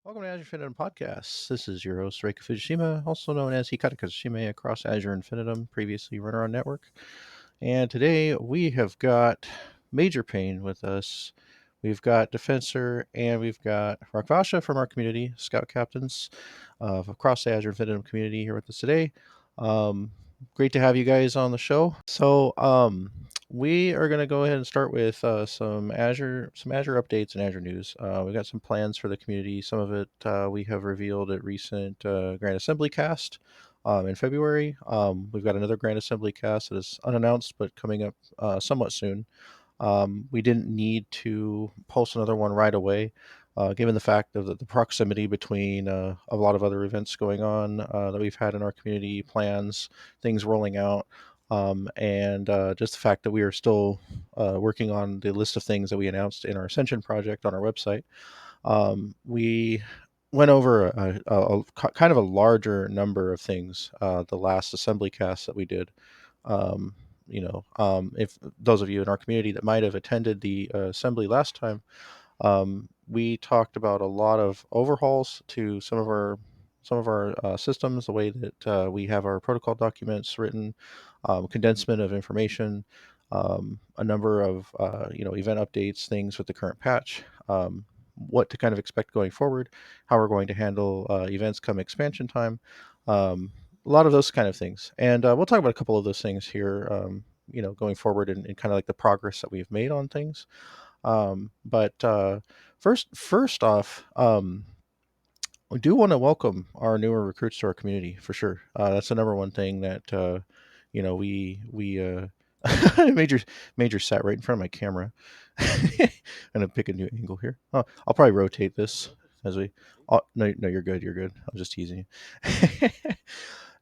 Welcome to Azure Infinitum Podcast. This is your host, Reika Fujishima, also known as Hikaru Kazushime across Azure Infinitum, previously runner on network. And today we have got Major Pain with us. We've got Defensor and we've got Rakvasha from our community, Scout Captains across the Azure Infinitum community here with us today. Um, Great to have you guys on the show. So we are going to go ahead and start with some Azure updates and Azure news. We've got some plans for the community. Some of it we have revealed at recent Grand Assembly cast in February. We've got another Grand Assembly cast that is unannounced but coming up somewhat soon. We didn't need to post another one right away, given the fact of the proximity between a lot of other events going on that we've had in our community, plans, things rolling out, and just the fact that we are still working on the list of things that we announced in our Ascension project on our website. We went over kind of a larger number of things the last assembly cast that we did. Um, if those of you in our community that might have attended the assembly last time, we talked about a lot of overhauls to some of our systems, the way that we have our protocol documents written, condensement of information, a number of event updates, things with the current patch, what to kind of expect going forward, how we're going to handle events come expansion time. A lot of those kind of things, and we'll talk about a couple of those things here. Going forward and kind of like the progress that we've made on things. But first off, we do want to welcome our newer recruits to our community for sure. That's the number one thing that we major major sat right in front of my camera. I'm gonna pick a new angle here. Oh, I'll probably rotate this as we. Oh, no, you're good. You're good. I'm just teasing you.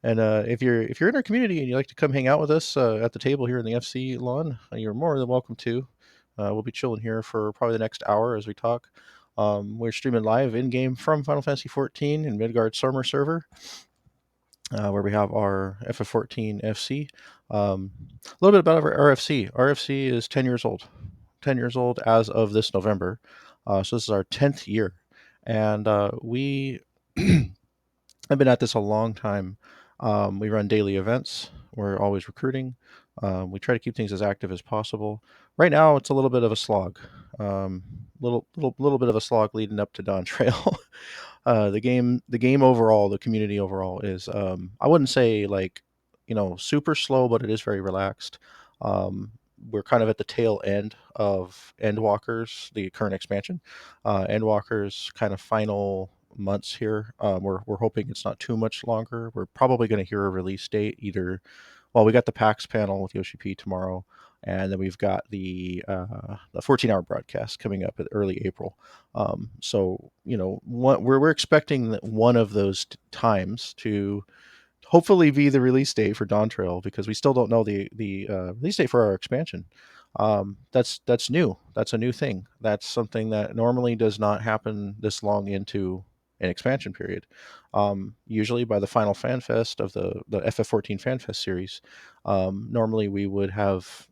And if you're in our community and you'd like to come hang out with us at the table here in the FC lawn, you're more than welcome to. We'll be chilling here for probably the next hour as we talk. We're streaming live in game from Final Fantasy XIV in Midgard Summer server, where we have our FF14 FC. A little bit about our RFC. RFC is 10 years old. 10 years old as of this November. So this is our 10th year. And we have been at this a long time. We run daily events. We're always recruiting. We try to keep things as active as possible. Right now, it's a little bit of a slog. Little bit of a slog leading up to Dawn Trail. The game overall, the community overall is I wouldn't say like super slow, but it is very relaxed. We're kind of at the tail end of Endwalkers, the current expansion. Endwalkers kind of final months here. We're hoping it's not too much longer. We're probably going to hear a release date either. Well, we got the PAX panel with Yoshi P tomorrow, and then we've got the 14-hour broadcast coming up at early April. So we're expecting that one of those times to hopefully be the release date for Dawn Trail, because we still don't know the release date for our expansion. That's new. That's a new thing. That's something that normally does not happen this long into an expansion period. Usually by the final fan fest of the FF14 fan fest series, normally we would have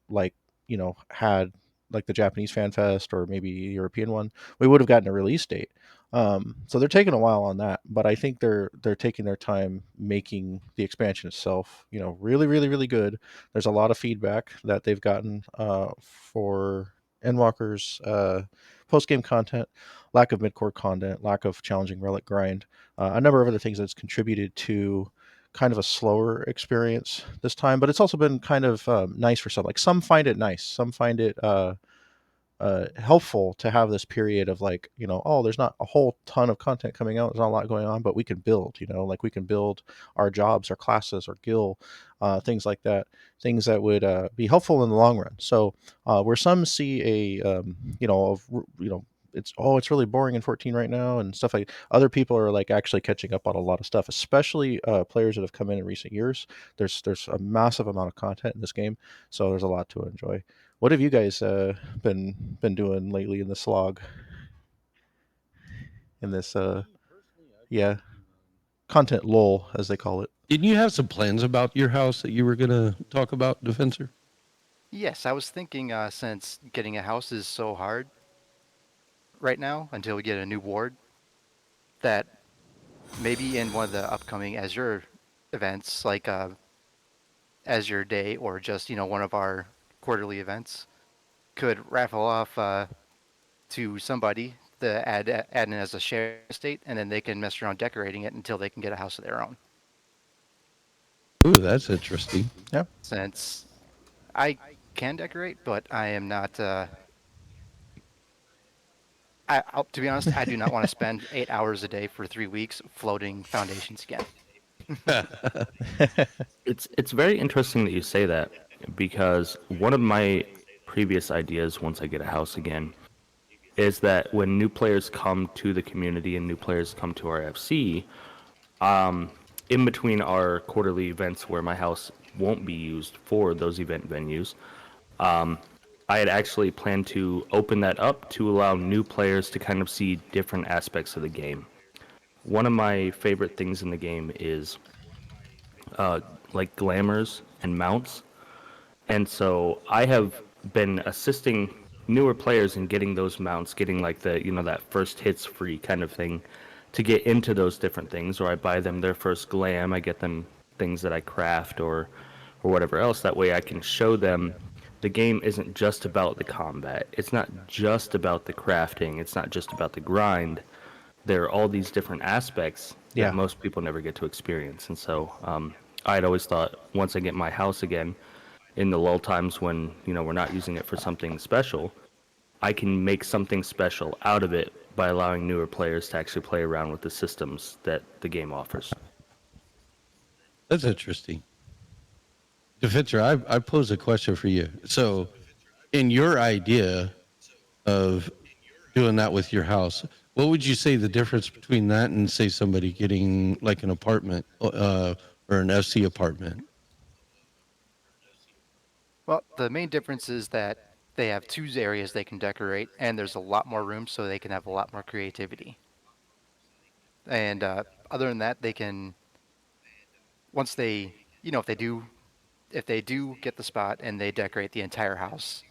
had like the Japanese fan fest or maybe a European one. We would have gotten a release date. So they're taking a while on that, but I think they're taking their time making the expansion itself, really, really, really good. There's a lot of feedback that they've gotten for Endwalker's post game content, lack of mid core content, lack of challenging relic grind, a number of other things that's contributed to kind of a slower experience this time. But it's also been kind of nice for some. Like some find it nice, some find it helpful to have this period of like, oh, there's not a whole ton of content coming out, there's not a lot going on, but we can build, like we can build our jobs, our classes, our guild, things like that, things that would be helpful in the long run. So where some see a it's really boring in 14 right now and stuff, like other people are like actually catching up on a lot of stuff, especially players that have come in recent years. There's a massive amount of content in this game, so there's a lot to enjoy. What have you guys been doing lately in the slog, in this yeah, content lull as they call it? Didn't you have some plans about your house that you were going to talk about, Defensor? Yes, I was thinking since getting a house is so hard right now until we get a new ward, that maybe in one of the upcoming Azure events, like Azure Day or just, one of our quarterly events, could raffle off to somebody the add in as a share estate, and then they can mess around decorating it until they can get a house of their own. Ooh, that's interesting. Yeah. Since I can decorate, but I am not. To be honest, I do not want to spend 8 hours a day for 3 weeks floating foundations again. It's very interesting that you say that because one of my previous ideas once I get a house again is that when new players come to the community and new players come to our FC, in between our quarterly events where my house won't be used for those event venues, I had actually planned to open that up to allow new players to kind of see different aspects of the game. One of my favorite things in the game is like glamours and mounts. And so I have been assisting newer players in getting those mounts, getting like the, that first hits free kind of thing to get into those different things. Or I buy them their first glam, I get them things that I craft or whatever else. That way I can show them the game isn't just about the combat. It's not just about the crafting. It's not just about the grind. There are all these different aspects that Yeah. most people never get to experience. And so I'd always thought once I get my house again, in the lull times when we're not using it for something special, I can make something special out of it by allowing newer players to actually play around with the systems that the game offers. That's interesting. Defensor, I pose a question for you. So, in your idea of doing that with your house, what would you say the difference between that and say somebody getting like an apartment or an FC apartment? Well, the main difference is that they have two areas they can decorate, and there's a lot more room, so they can have a lot more creativity. And other than that, they can, once they, if they do get the spot and they decorate the entire house,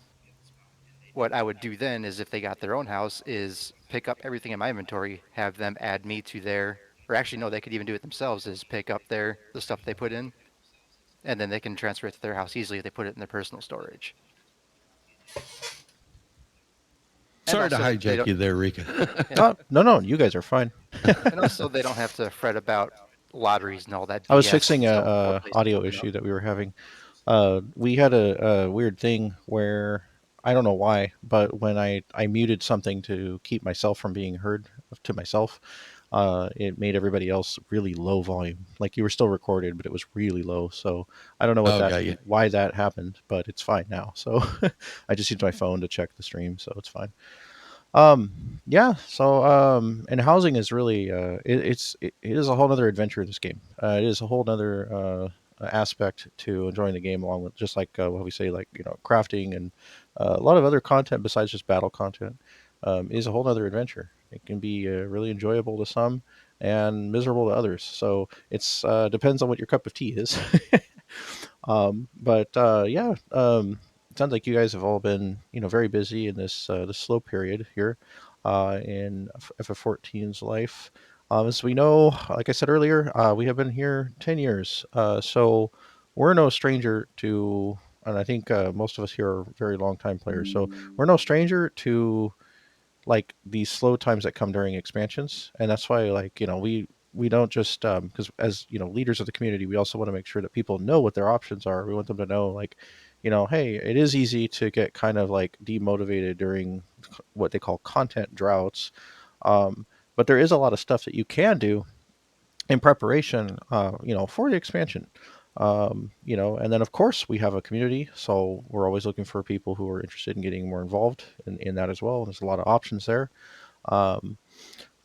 what I would do then is, if they got their own house, is pick up everything in my inventory, have them add me to their, or actually no, they could even do it themselves, is pick up the stuff they put in, and then they can transfer it to their house easily if they put it in their personal storage. And Sorry to also, they hijack don't, you there, Rika. yeah, Oh, no, you guys are fine. and also they don't have to fret about lotteries and all that I was BS. fixing So more a places audio open up. issue that we were having. We had a weird thing where I don't know why, but when I muted something to keep myself from being heard to myself, it made everybody else really low volume. Like you were still recorded, but it was really low. So I don't know Oh, got you. why that happened, but it's fine now. So I just used my phone to check the stream, so it's fine. Yeah. So, and housing is really, it is a whole other adventure. This game, it is a whole other aspect to enjoying the game, along with just like what we say, like crafting and a lot of other content besides just battle content. Is a whole other adventure. It can be really enjoyable to some and miserable to others. So it's depends on what your cup of tea is. But yeah, it sounds like you guys have all been very busy in this slow period here. in FF14's life. As we know, like I said earlier, we have been here 10 years. So we're no stranger to, and I think most of us here are very long time players. So we're no stranger to like these slow times that come during expansions. And that's why, like, we don't just, because as, leaders of the community, we also want to make sure that people know what their options are. We want them to know, like, hey, it is easy to get kind of like demotivated during what they call content droughts. Um, but there is a lot of stuff that you can do in preparation, for the expansion. And then of course we have a community, so we're always looking for people who are interested in getting more involved in that as well. There's a lot of options there. Um,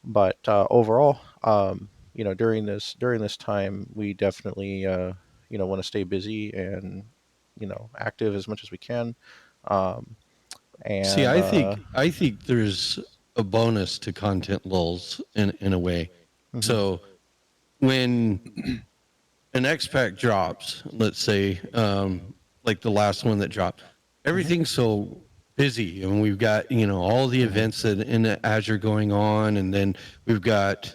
but overall, during this time, we definitely want to stay busy and active as much as we can. Um, See, and I think there's a bonus to content lulls in a way. mhm, So when an X pack drops, let's say, like the last one that dropped, mhm, everything's so busy, and we've got all the mhm, events that in Azure going on, and then we've got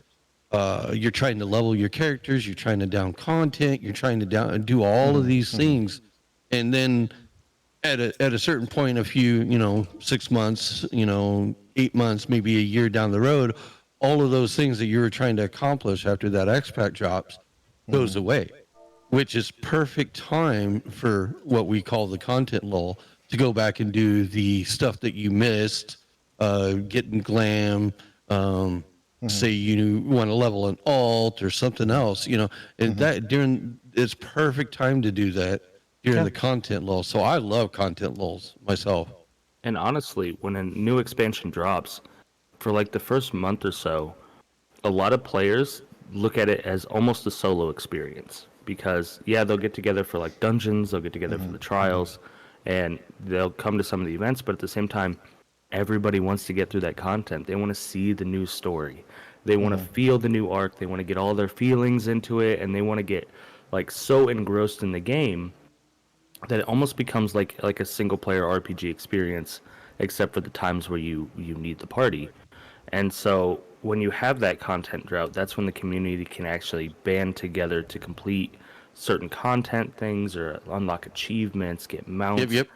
you're trying to level your characters, you're trying to down content, you're trying to do all of mhm, these mhm, things, and then at a certain point, a few 6 months, 8 months, maybe a year down the road, all of those things that you were trying to accomplish after that X pack drops goes mhm, away, which is perfect time for what we call the content lull to go back and do the stuff that you missed, getting glam, mhm. say you want to level an alt or something else, and Mhm. that during it's perfect time to do that during Yeah. the content lull. So I love content lulls myself. And honestly, when a new expansion drops, for like the first month or so, a lot of players look at it as almost a solo experience because yeah, they'll get together for like dungeons, they'll get together for Mhm, the mhm, trials, and they'll come to some of the events, but at the same time, everybody wants to get through that content. They want to see the new story. They want to mhm, feel the new arc. They want to get all their feelings into it, and they want to get like so engrossed in the game that it almost becomes like a single player RPG experience, except for the times where you need the party. And so when you have that content drought, that's when the community can actually band together to complete certain content things or unlock achievements, get Yep, mounts, yep.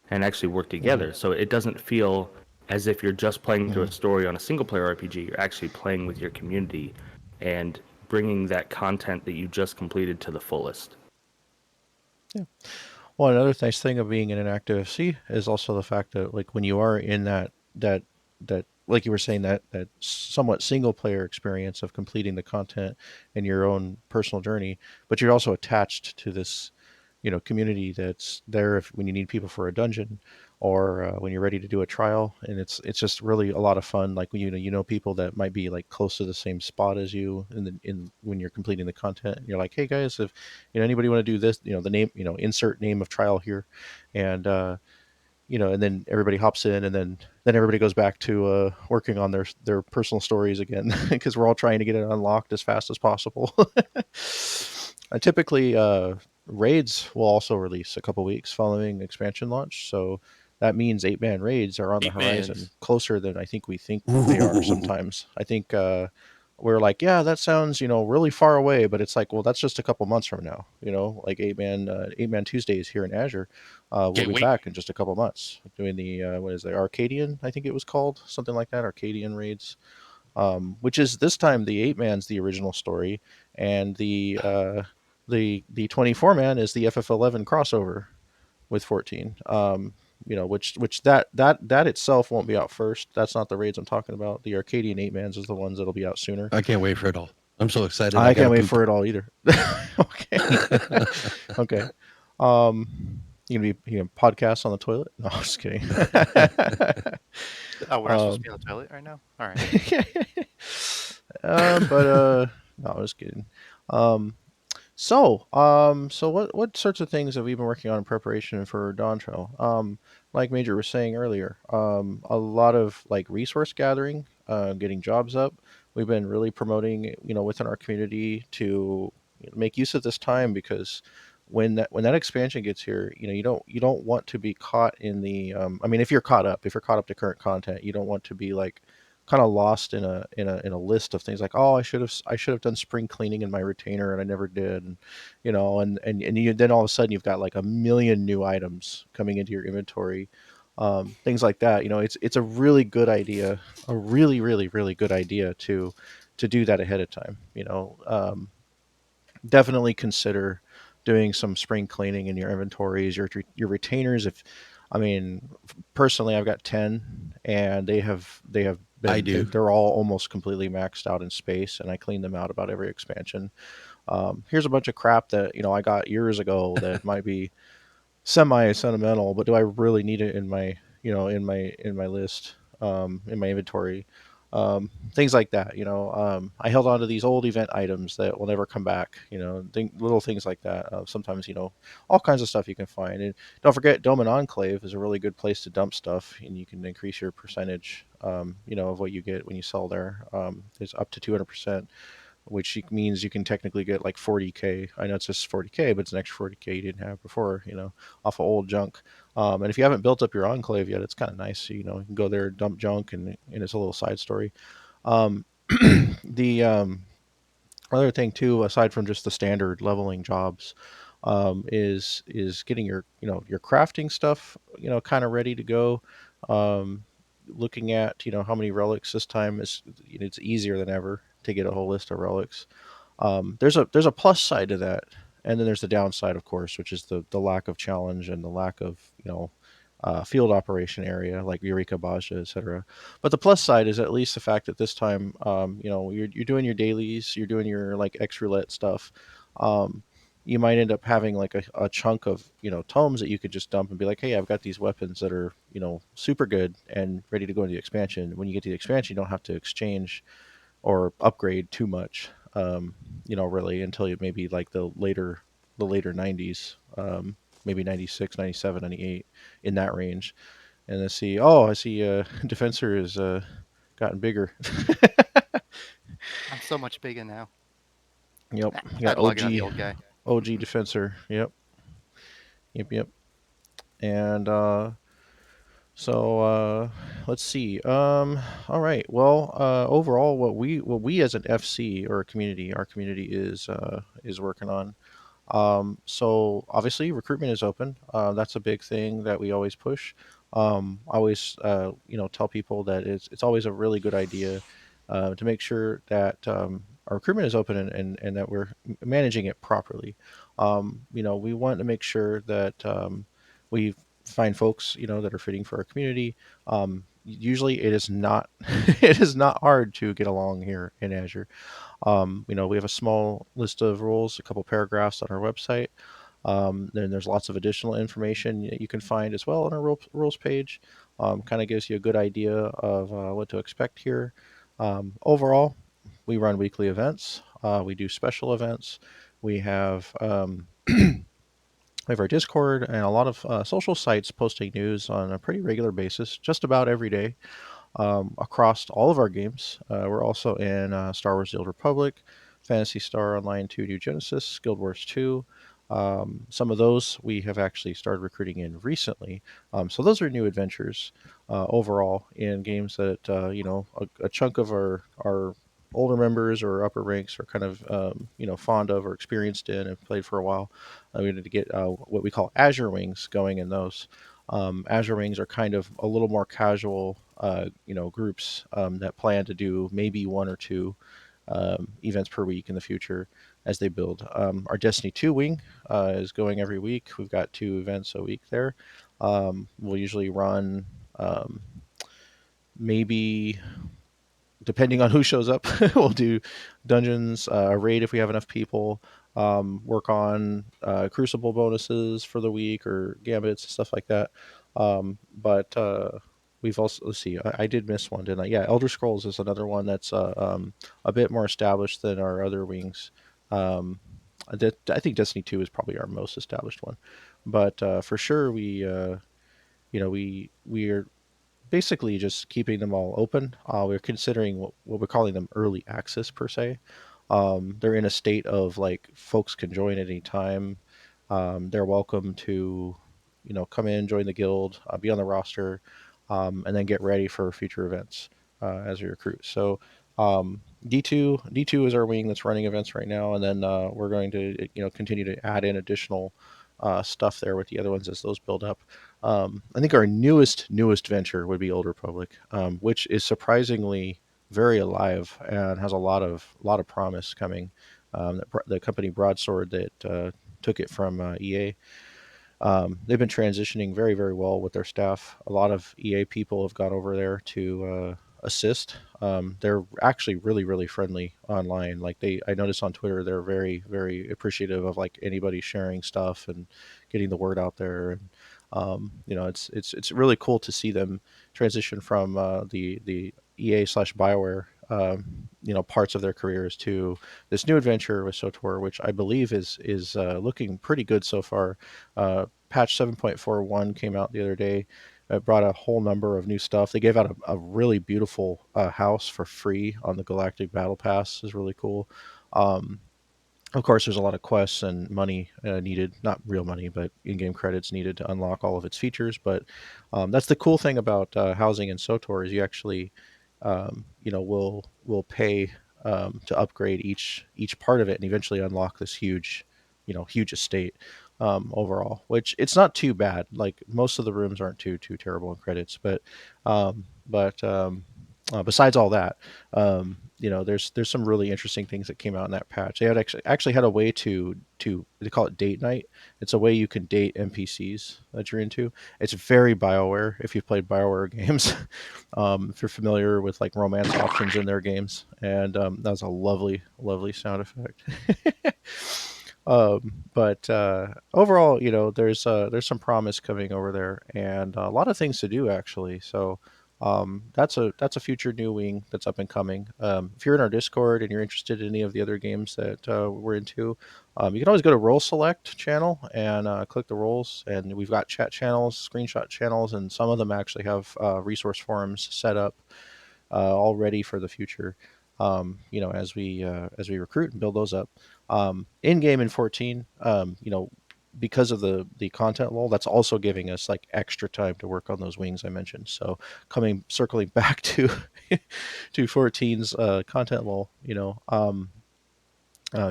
and actually work mhm, together. So it doesn't feel as if you're just playing through a mhm. story on a single player RPG. You're actually playing with your community and bringing that content that you just completed to the fullest. Yeah. Well, another nice thing of being in an active FC is also the fact that, like, when you are in that like you were saying, that somewhat single player experience of completing the content in your own personal journey, but you're also attached to this community that's there if when you need people for a dungeon, or when you're ready to do a trial. And it's just really a lot of fun, like when people that might be like close to the same spot as you in when you're completing the content, and you're like, hey guys, if anybody want to do this, the name, insert name of trial here. And and then everybody hops in, and then everybody goes back to working on their personal stories again, because we're all trying to get it unlocked as fast as possible. Typically, raids will also release a couple weeks following expansion launch, so that means 8-man raids are on the Eight horizon, mans. closer than I think we think they are Ooh. sometimes. I think we're like, yeah, that sounds really far away, but it's like, well, that's just a couple months from now. Like 8-man Tuesdays here in Azure. We'll Can't be wait. back in just a couple months doing the what is the Arcadian? I think it was called something like that. Arcadian raids, which is this time the 8-man's the original story, and the 24-man is the FF11 crossover with 14. Which that itself won't be out first. That's not the raids I'm talking about. The Arcadian 8-mans is the ones that'll be out sooner. I can't wait for it all. I'm so excited. I I got to can't wait poop. for it all either. Okay. Okay. You gonna be podcast on the toilet? No, I'm just kidding. Oh, we're not supposed to um, be on the toilet right now. All right. but no, I was kidding. Um, so what sorts of things have we been working on in preparation for Dawn Trail? Like Major was saying earlier, a lot of like resource gathering, getting jobs up. We've been really promoting, within our community to make use of this time, because when that expansion gets here, you don't want to be caught in the. I mean, if you're caught up to current content, you don't want to be like kind of lost in a list of things like, oh, I should have done spring cleaning in my retainer and I never did, and then all of a sudden you've got like a million new items coming into your inventory, things like that. It's a really good idea, a really really really good idea to do that ahead of time. Definitely consider doing some spring cleaning in your inventories, your retainers. If I mean, personally, I've got 10, and they have I been do. they're all almost completely maxed out in space, and I clean them out about every expansion. Here's a bunch of crap that I got years ago that might be semi sentimental, but do I really need it in my in my list, in my inventory? Things like that. I held on to these old event items that will never come back. Little things like that. Sometimes all kinds of stuff you can find. And don't forget, Dome and Enclave is a really good place to dump stuff, and you can increase your percentage. Of what you get when you sell there. There's up to 200%, which means you can technically get like 40K. I know it's just 40K, but it's an extra 40K you didn't have before, off of old junk. And if you haven't built up your enclave yet, it's kind of nice. You can go there, dump junk, and it's a little side story. Um, the other thing too, aside from just the standard leveling jobs, is getting your crafting stuff kind of ready to go. Um, Looking at how many relics this time is, it's easier than ever to get a whole list of relics. There's a plus side to that, and then there's the downside, of course, which is the lack of challenge and the lack of field operation area like Eureka Baja, etc. But the plus side is at least the fact that this time, you're doing your dailies, you're doing your like X roulette stuff. Um, you might end up having like a chunk of tomes that you could just dump and be like, hey, I've got these weapons that are super good and ready to go into the expansion. When you get to the expansion, you don't have to exchange or upgrade too much, really until you maybe like the later 90s, maybe 96, 97, 98, in that range. And I see Defensor has gotten bigger. I'm so much bigger now. Yep, Nah, you got I'd log in on the OG old guy. OG Defensor. Yep, yep, yep. And let's see. All right. Well, overall, what we as an FC or a community, our community is working on. So obviously, recruitment is open. That's a big thing that we always push. I always tell people that it's always a really good idea to make sure that our recruitment is open, and that we're managing it properly. We want to make sure that we find folks that are fitting for our community. Usually, it is not it is not hard to get along here in Azure. We have a small list of rules, a couple paragraphs on our website. Then there's lots of additional information that you can find as well on our rules page. Kind of gives you a good idea of what to expect here. Overall, we run weekly events. We do special events. We have we have our Discord and a lot of social sites posting news on a pretty regular basis, just about every day, across all of our games. We're also in Star Wars: The Old Republic, Fantasy Star Online 2 New Genesis, Guild Wars 2. Some of those we have actually started recruiting in recently. So those are new adventures overall in games that a chunk of our older members or upper ranks are kind of fond of or experienced in and played for a while. We need to get what we call Azure Wings going in those. Azure Wings are kind of a little more casual, groups that plan to do maybe one or two events per week in the future as they build. Our Destiny 2 wing is going every week. We've got 2 events a week there. We'll usually run maybe, depending on who shows up, we'll do dungeons, a raid if we have enough people, work on crucible bonuses for the week or gambits, stuff like that. But we've also, let's see, I did miss one, didn't I? Yeah, Elder Scrolls is another one that's a bit more established than our other wings. I think Destiny 2 is probably our most established one, but for sure we are basically just keeping them all open. We're considering what we're calling them early access per se. They're in a state of like folks can join at any time. They're welcome to, come in, join the guild, be on the roster, and then get ready for future events. as we recruit. So D2 is our wing that's running events right now, and then we're going to continue to add in additional stuff there with the other ones as those build up. I think our newest venture would be Old Republic, which is surprisingly very alive and has a lot of promise coming. The company Broadsword that took it from EA, they've been transitioning very, very well with their staff. A lot of EA people have gone over there to assist. They're actually really, really friendly online. Like I noticed on Twitter, they're very, very appreciative of like anybody sharing stuff and getting the word out there. And it's really cool to see them transition from the EA/BioWare parts of their careers to this new adventure with SOTOR, which I believe is looking pretty good so far. Patch 7.41 came out the other day. It brought a whole number of new stuff. They gave out a really beautiful house for free on the Galactic Battle Pass. Is really cool. Um, of course, there's a lot of quests and money needed, not real money, but in-game credits needed to unlock all of its features. But that's the cool thing about housing in SOTOR is you actually, will pay to upgrade each part of it and eventually unlock this huge estate overall. Which it's not too bad. Like most of the rooms aren't too terrible in credits, but besides all that, there's some really interesting things that came out in that patch. They had actually had a way to they call it date night. It's a way you can date NPCs that you're into. It's very BioWare if you've played BioWare games. If you're familiar with like romance options in their games, and that was a lovely sound effect. But overall, there's some promise coming over there, and a lot of things to do actually. So that's a future new wing that's up and coming. If you're in our Discord and you're interested in any of the other games that we're into, you can always go to Role Select channel and click the roles, and we've got chat channels, screenshot channels, and some of them actually have resource forums set up all ready for the future. As we recruit and build those up. In game in 14, because of the content lull, that's also giving us like extra time to work on those wings I mentioned. So circling back to to 14's content lull,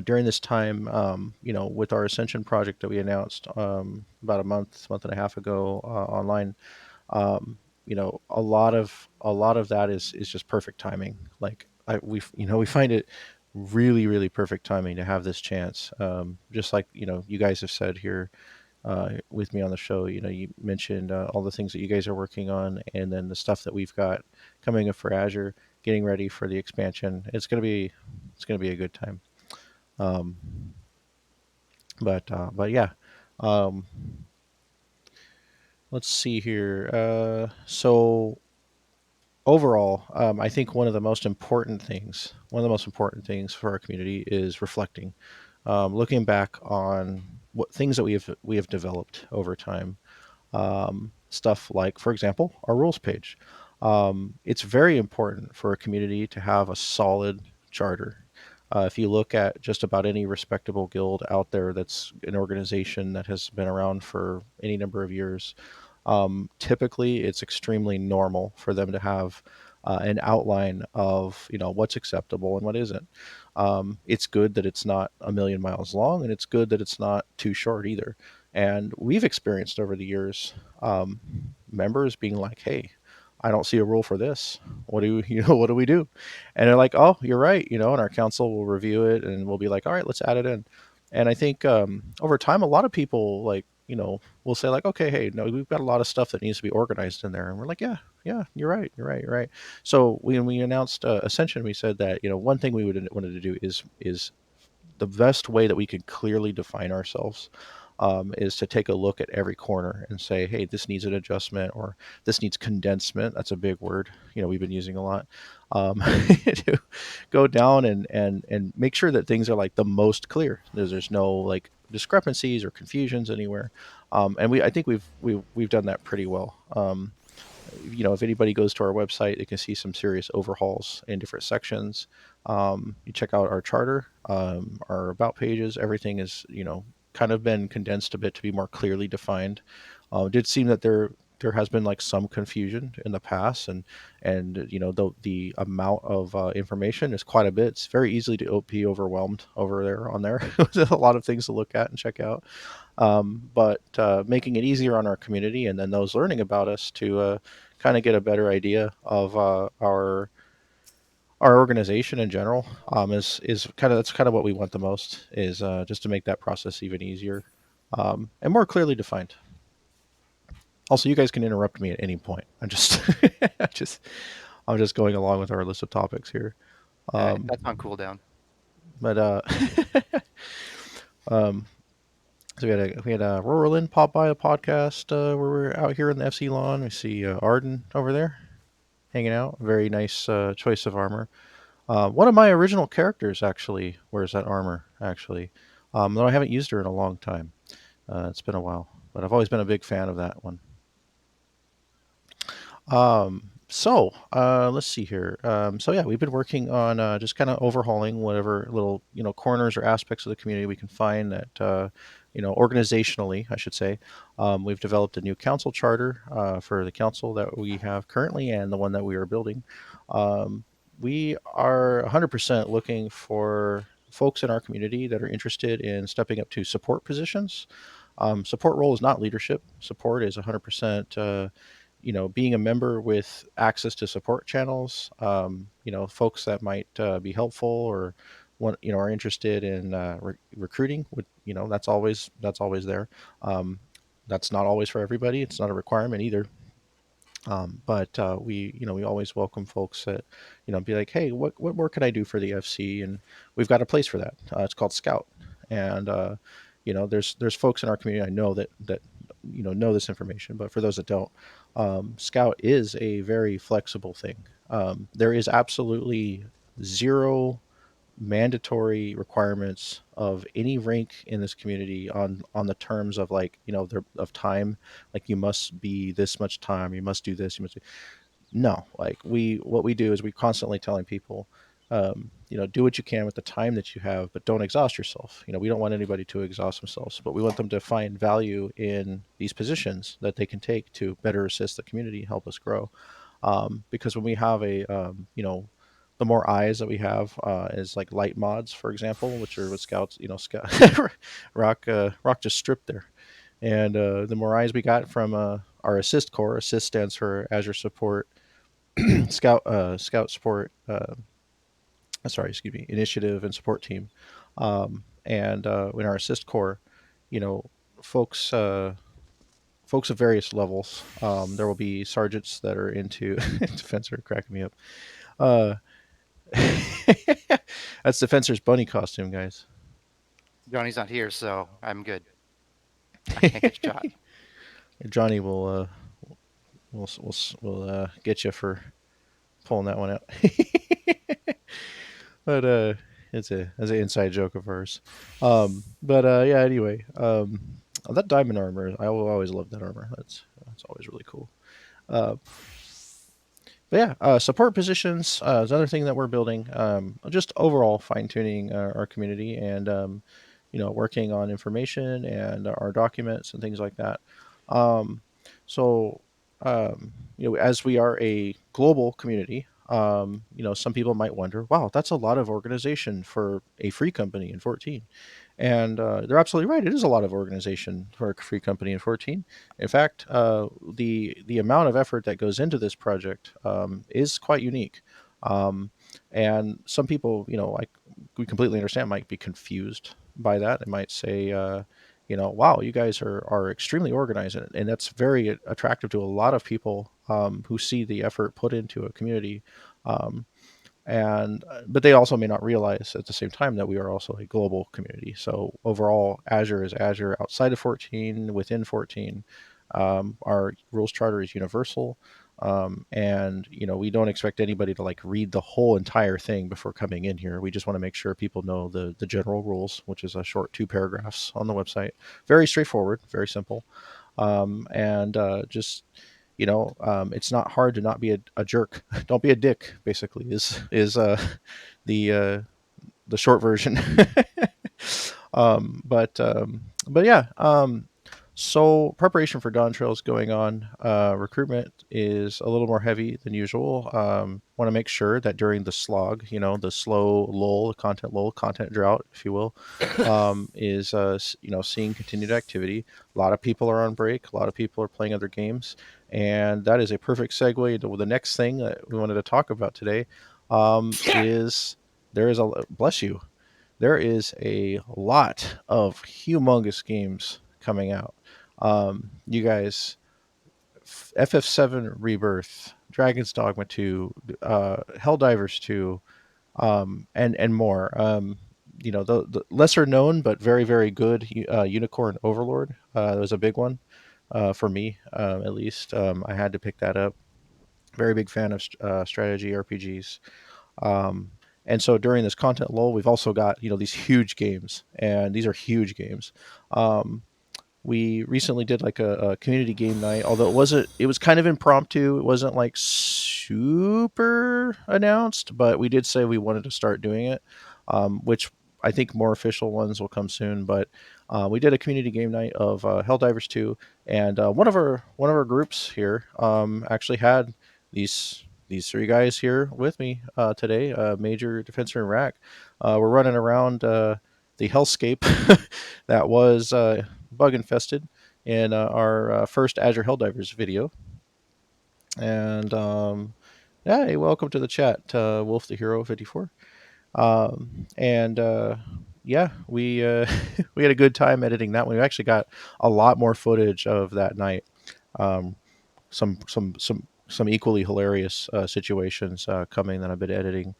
during this time, with our Ascension project that we announced about a month and a half ago online, a lot of that is just perfect timing. Like we find it really, really perfect timing to have this chance. Just like you guys have said here with me on the show. You mentioned all the things that you guys are working on, and then the stuff that we've got coming up for Azure, getting ready for the expansion. It's gonna be a good time. Um, but yeah. Um, let's see here. So overall, I think one of the most important things for our community is reflecting, looking back on what things that we have developed over time. Stuff like, for example, our rules page. It's very important for a community to have a solid charter. If you look at just about any respectable guild out there that's an organization that has been around for any number of years, typically it's extremely normal for them to have an outline of what's acceptable and what isn't. It's good that it's not a million miles long, and it's good that it's not too short either. And we've experienced over the years members being like, "Hey, I don't see a rule for this. What do what do we do?" And they're like, "Oh, you're right," and our council will review it and we'll be like, "All right, let's add it in." And I think over time, a lot of people like will say like, "Okay, hey, no, we've got a lot of stuff that needs to be organized in there," and we're like, "Yeah, yeah, you're right." So when we announced Ascension, we said that one thing we wanted to do is the best way that we can clearly define ourselves is to take a look at every corner and say, hey, this needs an adjustment, or this needs condensement. That's a big word, we've been using a lot. To go down and make sure that things are like the most clear. There's no like discrepancies or confusions anywhere. And I think we've done that pretty well. If anybody goes to our website, they can see some serious overhauls in different sections. You check out our charter, our about pages. Everything is, kind of been condensed a bit to be more clearly defined. It did seem that there there has been like some confusion in the past, and the amount of information is quite a bit. It's very easy to be overwhelmed over there on there. There's a lot of things to look at and check out. But making it easier on our community and then those learning about us to kind of get a better idea of our organization in general is kind of that's kind of what we want the most is just to make that process even easier and more clearly defined. Also, you guys can interrupt me at any point. I'm just just I'm just going along with our list of topics here. That's on cooldown. But um, so we had Rorlin pop by a podcast where we're out here in the FC lawn. We see Arden over there hanging out. Very nice choice of armor. One of my original characters actually wears that armor. Actually, though I haven't used her in a long time. It's been a while, but I've always been a big fan of that one. Let's see here. So yeah, we've been working on just kind of overhauling whatever little corners or aspects of the community we can find that organizationally, I should say. We've developed a new council charter for the council that we have currently and the one that we are building. We are 100% looking for folks in our community that are interested in stepping up to support positions. Support role is not leadership. Support is 100% being a member with access to support channels, folks that might be helpful or are interested in recruiting would, that's always there. That's not always for everybody. It's not a requirement either. But we always welcome folks that, be like, hey, what more can I do for the FC? And we've got a place for that. It's called Scout. And, there's folks in our community I know that know this information, but for those that don't, Scout is a very flexible thing. There is absolutely zero mandatory requirements of any rank in this community on the terms of like of time, like you must be this much time, you must do this, you must do. No, like what we do is we constantly telling people, do what you can with the time that you have, but don't exhaust yourself. We don't want anybody to exhaust themselves, but we want them to find value in these positions that they can take to better assist the community, help us grow. Because when we have the more eyes that we have is like light mods, for example, which are what scouts, scout rock just stripped there. And the more eyes we got from our assist core. Assist stands for Azure Support Scout Support. Sorry, excuse me, Initiative and Support Team. And in our assist core, you know, folks folks of various levels. There will be sergeants that are into Defensor, cracking me up. Uh, that's Defensor's bunny costume, guys. Johnny's not here, so I'm good. I can't get shot. Johnny will get you for pulling that one out. But it's an inside joke of ours. Yeah. Anyway, that diamond armor, I will always love that armor. That's always really cool. Uh, but yeah, support positions is another thing that we're building. Just overall fine tuning our community and working on information and our documents and things like that. Um, so as we are a global community, some people might wonder, wow, that's a lot of organization for a free company in 14. And they're absolutely right. It is a lot of organization for a free company in 14. In fact, the amount of effort that goes into this project is quite unique. Um, and some people, like we completely understand, might be confused by that. They might say, wow, you guys are extremely organized, and that's very attractive to a lot of people who see the effort put into a community. Um, and but they also may not realize at the same time that we are also a global community. So overall, Azure is Azure outside of 14, within 14. Our rules charter is universal, and we don't expect anybody to like read the whole entire thing before coming in here. We just want to make sure people know the general rules, which is a short 2 paragraphs on the website. Very straightforward, very simple, and just it's not hard to not be a jerk. Don't be a dick. Basically, is the uh, short version. But yeah. So preparation for Dawn Trail is going on. Recruitment is a little more heavy than usual. Want to make sure that during the slog, the slow lull, content drought, if you will, is seeing continued activity. A lot of people are on break. A lot of people are playing other games, and that is a perfect segue into the next thing that we wanted to talk about today. Is there is a bless you. There is a lot of humongous games coming out. You guys, FF7 Rebirth, Dragon's Dogma 2, Helldivers 2, and more. The lesser known but very very good Unicorn Overlord. That was a big one for me, at least. I had to pick that up. Very big fan of strategy RPGs. Um, and so during this content lull, we've also got these huge games, and these are huge games. Um, we recently did like a community game night, although it was kind of impromptu. It wasn't like super announced, but we did say we wanted to start doing it, which I think more official ones will come soon. But we did a community game night of Helldivers 2, and one of our groups here actually had these three guys here with me today, Major, Defensor, and Rack. We're running around the hellscape that was bug infested in our first Azure Helldivers video. And yeah, hey, welcome to the chat, Wolf the Hero 54. And yeah, we we had a good time editing that one. We actually got a lot more footage of that night. Um, some equally hilarious situations coming that I've been editing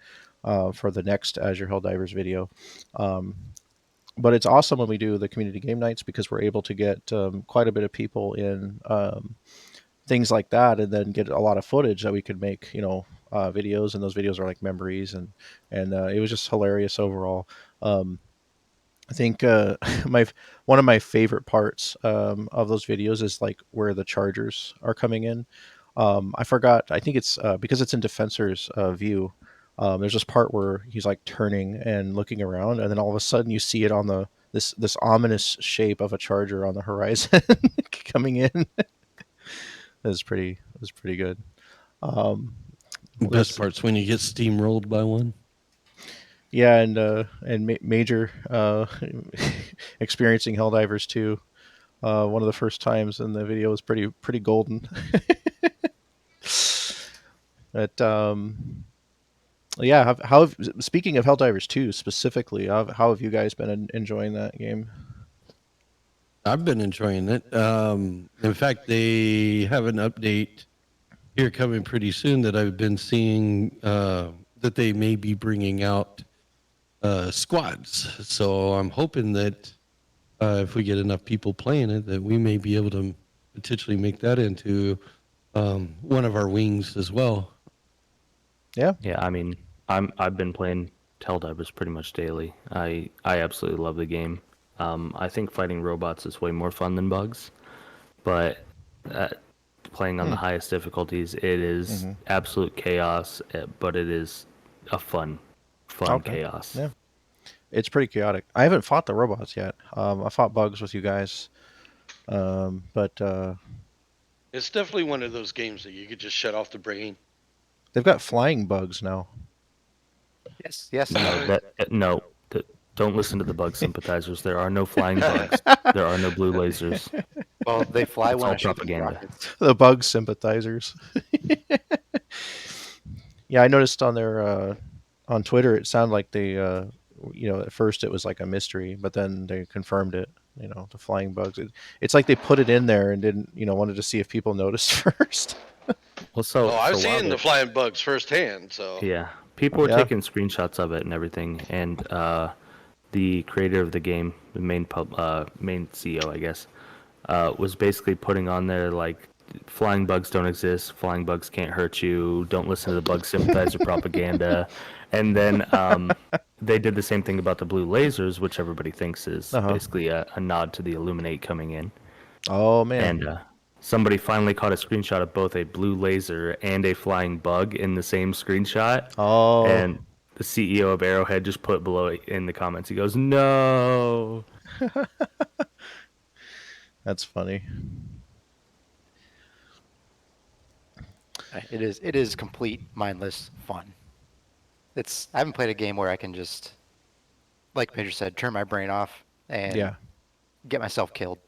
for the next Azure Helldivers video. Um, but it's awesome when we do the community game nights because we're able to get quite a bit of people in things like that, and then get a lot of footage that we could make, videos, and those videos are like memories, and it was just hilarious overall. Um, I think my one of my favorite parts of those videos is like where the chargers are coming in. I forgot. I think it's because it's in Defensor's view. There's this part where he's like turning and looking around, and then all of a sudden you see it on this ominous shape of a charger on the horizon coming in. It was pretty good. Um, Best part's when you get steamrolled by one. yeah, and Major experiencing Helldivers 2. One of the first times in the video was pretty golden. But yeah, speaking of Helldivers 2 specifically, how have you guys been enjoying that game? I've been enjoying it. In fact, they have an update here coming pretty soon that I've been seeing that they may be bringing out squads. So I'm hoping that if we get enough people playing it, that we may be able to potentially make that into one of our wings as well. Yeah. Yeah, I mean, I've been playing Helldivers pretty much daily. I absolutely love the game. I think fighting robots is way more fun than bugs, but uh, playing on the highest difficulties, it is Mm-hmm. absolute chaos, but it is a fun Okay. chaos. Yeah. It's pretty chaotic. I haven't fought the robots yet. I fought bugs with you guys, but It's definitely one of those games that you could just shut off the brain. they've got flying bugs now. Yes. No, don't listen to the bug sympathizers. There are no flying bugs. There are no blue lasers. Well, they fly It's when all I shoot them with propaganda. rockets. The bug sympathizers. Yeah, I noticed on their on Twitter it sounded like they at first it was like a mystery, but then they confirmed it. The flying bugs. It's like they put it in there and didn't wanted to see if people noticed first. Well, Oh, I've while seen the flying bugs firsthand. So yeah, people were Yeah. taking screenshots of it and everything, and the creator of the game, the main CEO, I guess, was basically putting on there like flying bugs don't exist, flying bugs can't hurt you, don't listen to the bug sympathizer propaganda, and then they did the same thing about the blue lasers, which everybody thinks is Uh-huh. basically a nod to the Illuminate coming in, Oh man. and somebody finally caught a screenshot of both a blue laser and a flying bug in the same screenshot, Oh. and the CEO of Arrowhead just put below it in the comments. He goes, "No." That's funny. It is complete mindless fun. I haven't played a game where I can just, like Major said, turn my brain off and Yeah. get myself killed.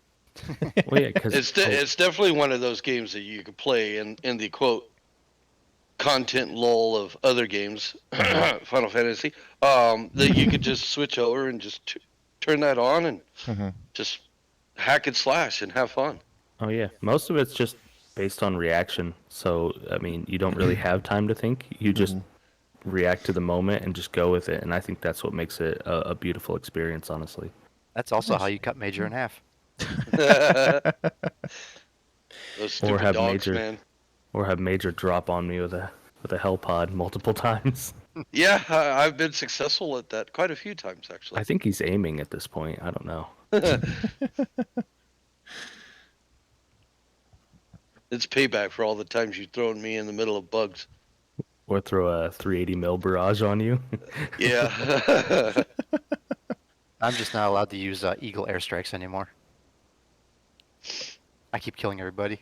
Well, yeah, because It's definitely one of those games that you could play in the quote content lull of other games, Final Fantasy, that you could just switch over and just turn that on and Mm-hmm. just hack and slash and have fun. oh yeah, most of it's just based on reaction. So I mean, you don't really have time to think. You just react to the moment and just go with it. And I think that's what makes it a beautiful experience, honestly. That's also how Nice. you cut Major in half. Those Or stupid have dogs, major, man. or have major drop on me with a hell pod multiple times. Yeah, I've been successful at that quite a few times, actually. I think he's aiming at this point. I don't know. It's payback for all the times you've thrown me in the middle of bugs. Or throw a 380 mil barrage on you. Yeah. I'm just not allowed to use Eagle airstrikes anymore. I keep killing everybody.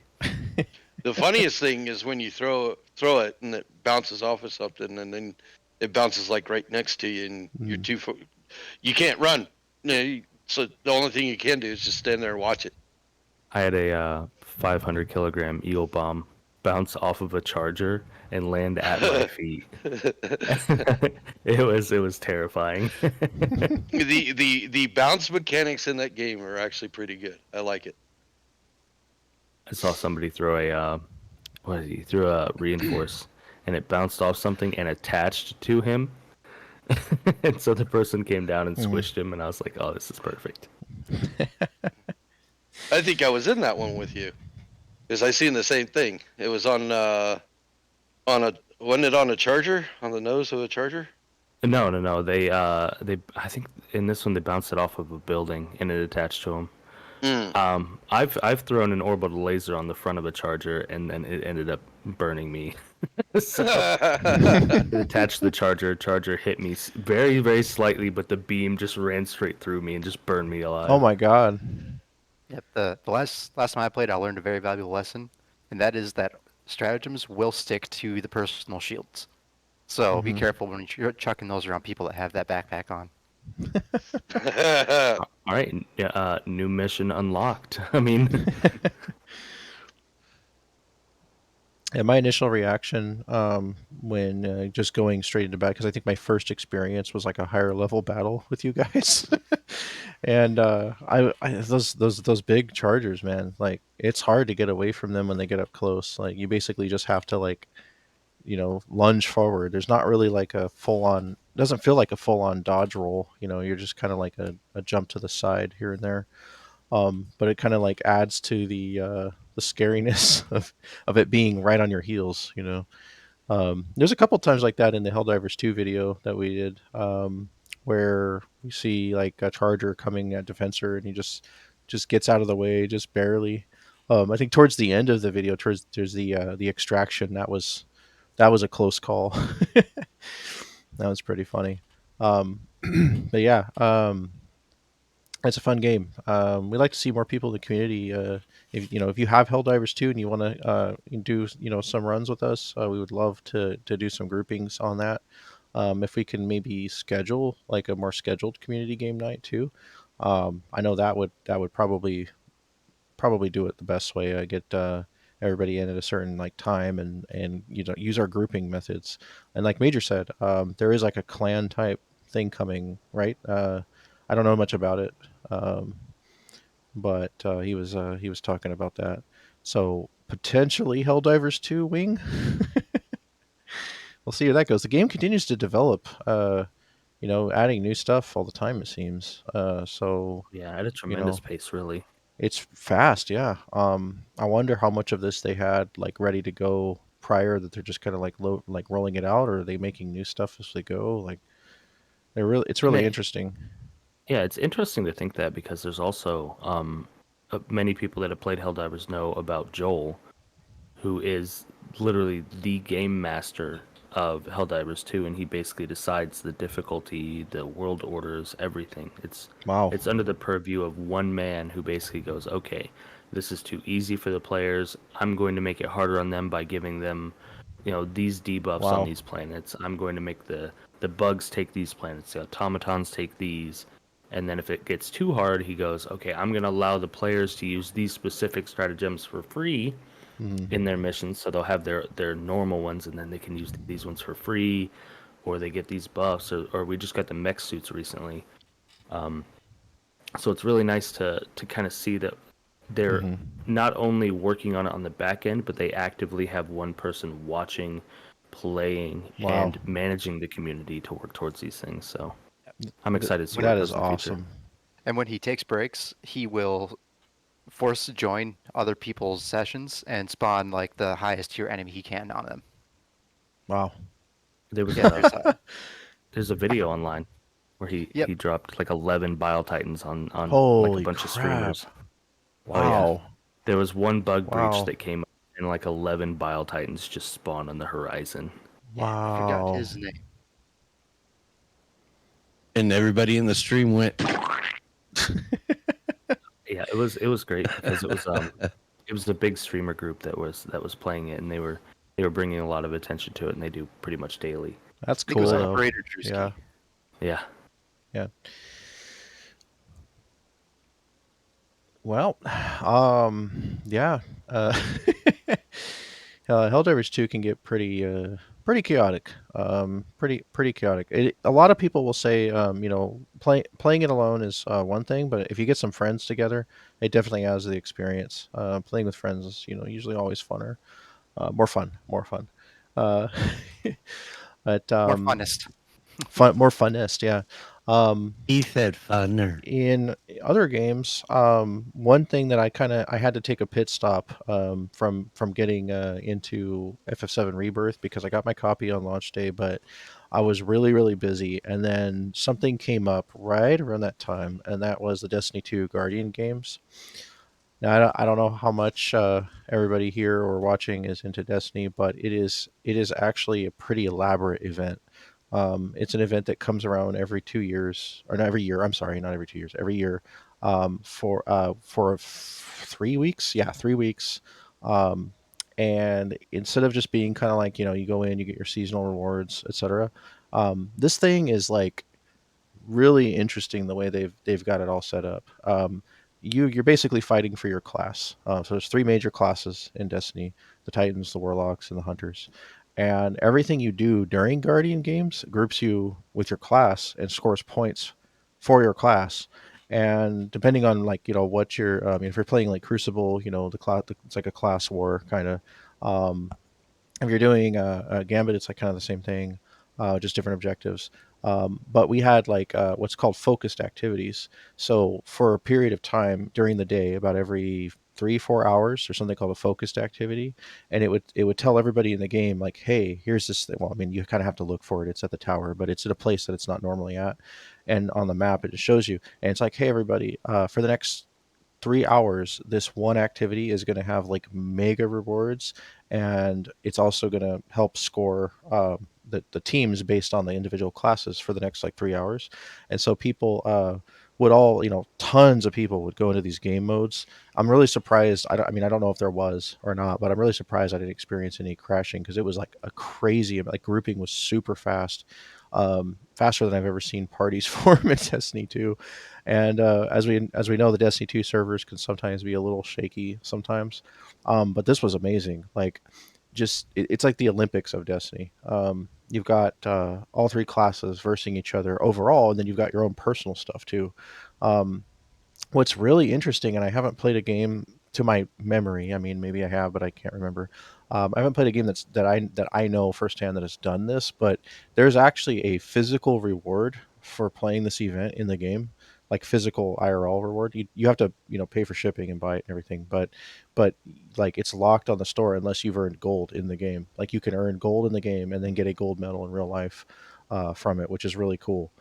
The funniest thing is when you throw it and it bounces off of something, and then it bounces like right next to you, and you're you can't run. So the only thing you can do is just stand there and watch it. I had a 500 kilogram eel bomb bounce off of a charger and land at my feet. It was terrifying. The bounce mechanics in that game are actually pretty good. I like it. I saw somebody throw a what did he threw a reinforce and it bounced off something and attached to him. And so the person came down and squished him, and I was like, "Oh, this is perfect." I think I was in that one with you, because I seen the same thing. It was on a wasn't it on a charger, on the nose of a charger? No. They I think in this one they bounced it off of a building and it attached to him. I've thrown an orbital laser on the front of a charger and then it ended up burning me. So it attached to the charger. Charger hit me very, very slightly, but the beam just ran straight through me and just burned me alive. Oh my god. Yep. The last time I played, I learned a very valuable lesson, and that is that stratagems will stick to the personal shields. So be careful when you're chucking those around people that have that backpack on. All right, new mission unlocked. I mean, And my initial reaction when just going straight into battle, because I think my first experience was like a higher level battle with you guys, and those big chargers, man, like it's hard to get away from them when they get up close. Like you basically just have to like lunge forward. There's not really like a full on. Doesn't feel like a full on dodge roll. You're just kind of like a jump to the side here and there. But it kind of like adds to the scariness of it being right on your heels. There's a couple times like that in the Helldivers II video that we did, where we see like a charger coming at Defensor, and he just gets out of the way just barely. I think towards the end of the video, towards there's the extraction, that was a close call. That was pretty funny. But yeah, it's a fun game. We like to see more people in the community. If you have Helldivers 2 and you want to do some runs with us, we would love to do some groupings on that. If we can maybe schedule like a more scheduled community game night too. I know that would probably do it the best way. Get everybody in at a certain like time and use our grouping methods. And like Major said, there is like a clan type thing coming, right? I don't know much about it, um, but he was talking about that. So potentially Helldivers 2 Wing. We'll see how that goes. The game continues to develop. Adding new stuff all the time, it seems. So yeah, at a tremendous pace, really. it's fast, yeah. I wonder how much of this they had like ready to go prior, that they're just kind of like like rolling it out, or are they making new stuff as they go? Like it's And really interesting. yeah, it's interesting to think that because there's also many people that have played Helldivers know about Joel, who is literally the game master of Helldivers II, and he basically decides the difficulty, the world orders, everything. Wow. It's under the purview of one man who basically goes, okay, this is too easy for the players. I'm going to make it harder on them by giving them, these debuffs on Wow. these planets. I'm going to make the bugs take these planets, the automatons take these. And then if it gets too hard, he goes, okay, I'm going to allow the players to use these specific stratagems for free in their missions. So they'll have their normal ones, and then they can use these ones for free, or they get these buffs, or we just got the mech suits recently. So it's really nice to kind of see that they're not only working on it on the back end, but they actively have one person watching, playing, Wow. and managing the community to work towards these things. So I'm excited to see what That it is does in the future. awesome. And when he takes breaks, he will force to join other people's sessions and spawn like the highest tier enemy he can on them. Wow. There was Yeah, there's a video online where yep. he dropped like 11 Bile Titans on like a Holy bunch of crap. streamers. Oh yeah. Wow. There was one bug breach Wow. that came up, and like 11 Bile Titans just spawned on the horizon. Yeah, I forgot Wow. his name. And everybody in the stream went. Yeah, it was great because it was a big streamer group that was playing it, and they were bringing a lot of attention to it, and they do pretty much daily. That's I think it was cool like though. Operator Drewski. Yeah. Yeah. Yeah. Well, yeah. Helldivers 2 can get pretty chaotic. Pretty chaotic. A lot of people will say, playing it alone is one thing, but if you get some friends together, it definitely adds to the experience. Playing with friends is, usually always funner, more fun. Uh, but More funnest. more funnest, yeah. He said funner. In other games, one thing that I had to take a pit stop from getting into FF7 Rebirth because I got my copy on launch day, but I was really busy, and then something came up right around that time, and that was the Destiny 2 Guardian games. Now I don't know how much everybody here or watching is into Destiny, but it is actually a pretty elaborate event. It's an event that comes around every 2 years, or not every year. I'm sorry, not every 2 years. Every year, for 3 weeks. Yeah, 3 weeks. Um, and instead of just being kind of like you go in, you get your seasonal rewards, etc. This thing is like really interesting the way they've got it all set up. You're basically fighting for your class. So there's three major classes in Destiny: the Titans, the Warlocks, and the Hunters. And everything you do during Guardian games groups you with your class and scores points for your class. And depending on like what you're, if you're playing like Crucible, the class, it's like a class war kind of. Um, if you're doing a Gambit, it's like kind of the same thing, just different objectives. But we had like what's called focused activities. So for a period of time during the day, about every 3-4 hours, there's something called a focused activity, and it would tell everybody in the game like, hey, here's this thing. Well, I mean, you kind of have to look for it. It's at the tower, but it's at a place that it's not normally at, and on the map it just shows you. And it's like, hey, everybody, for the next 3 hours, this one activity is going to have like mega rewards, and it's also going to help score the teams based on the individual classes for the next like 3 hours. And so people would all, tons of people would go into these game modes. I'm really surprised. I mean, I don't know if there was or not, but I'm really surprised I didn't experience any crashing because it was like a crazy, like grouping was super fast. Faster than I've ever seen parties form in Destiny 2. And as we know, the Destiny 2 servers can sometimes be a little shaky sometimes. But this was amazing. Like, just it's like the Olympics of Destiny. You've got all three classes versing each other overall, and then you've got your own personal stuff too. Um, what's really interesting, and I haven't played a game to my memory. I mean, maybe I have, but I can't remember. I haven't played a game that I know firsthand that has done this, but there's actually a physical reward for playing this event in the game, like physical IRL reward. You have to pay for shipping and buy it and everything, but like it's locked on the store unless you've earned gold in the game. Like you can earn gold in the game and then get a gold medal in real life from it, which is really cool.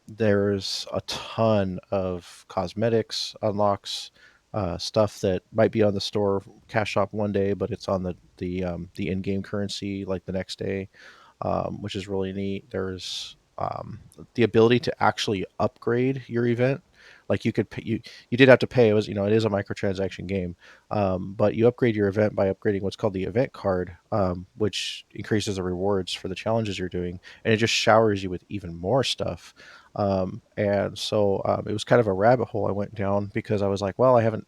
There's a ton of cosmetics unlocks. stuff that might be on the store cash shop one day, but it's on the in-game currency like the next day, which is really neat. There's the ability to actually upgrade your event. Like you could pay, you did have to pay. It was, it is a microtransaction game, but you upgrade your event by upgrading what's called the event card, which increases the rewards for the challenges you're doing, and it just showers you with even more stuff. And so it was kind of a rabbit hole I went down because I was like, well, I haven't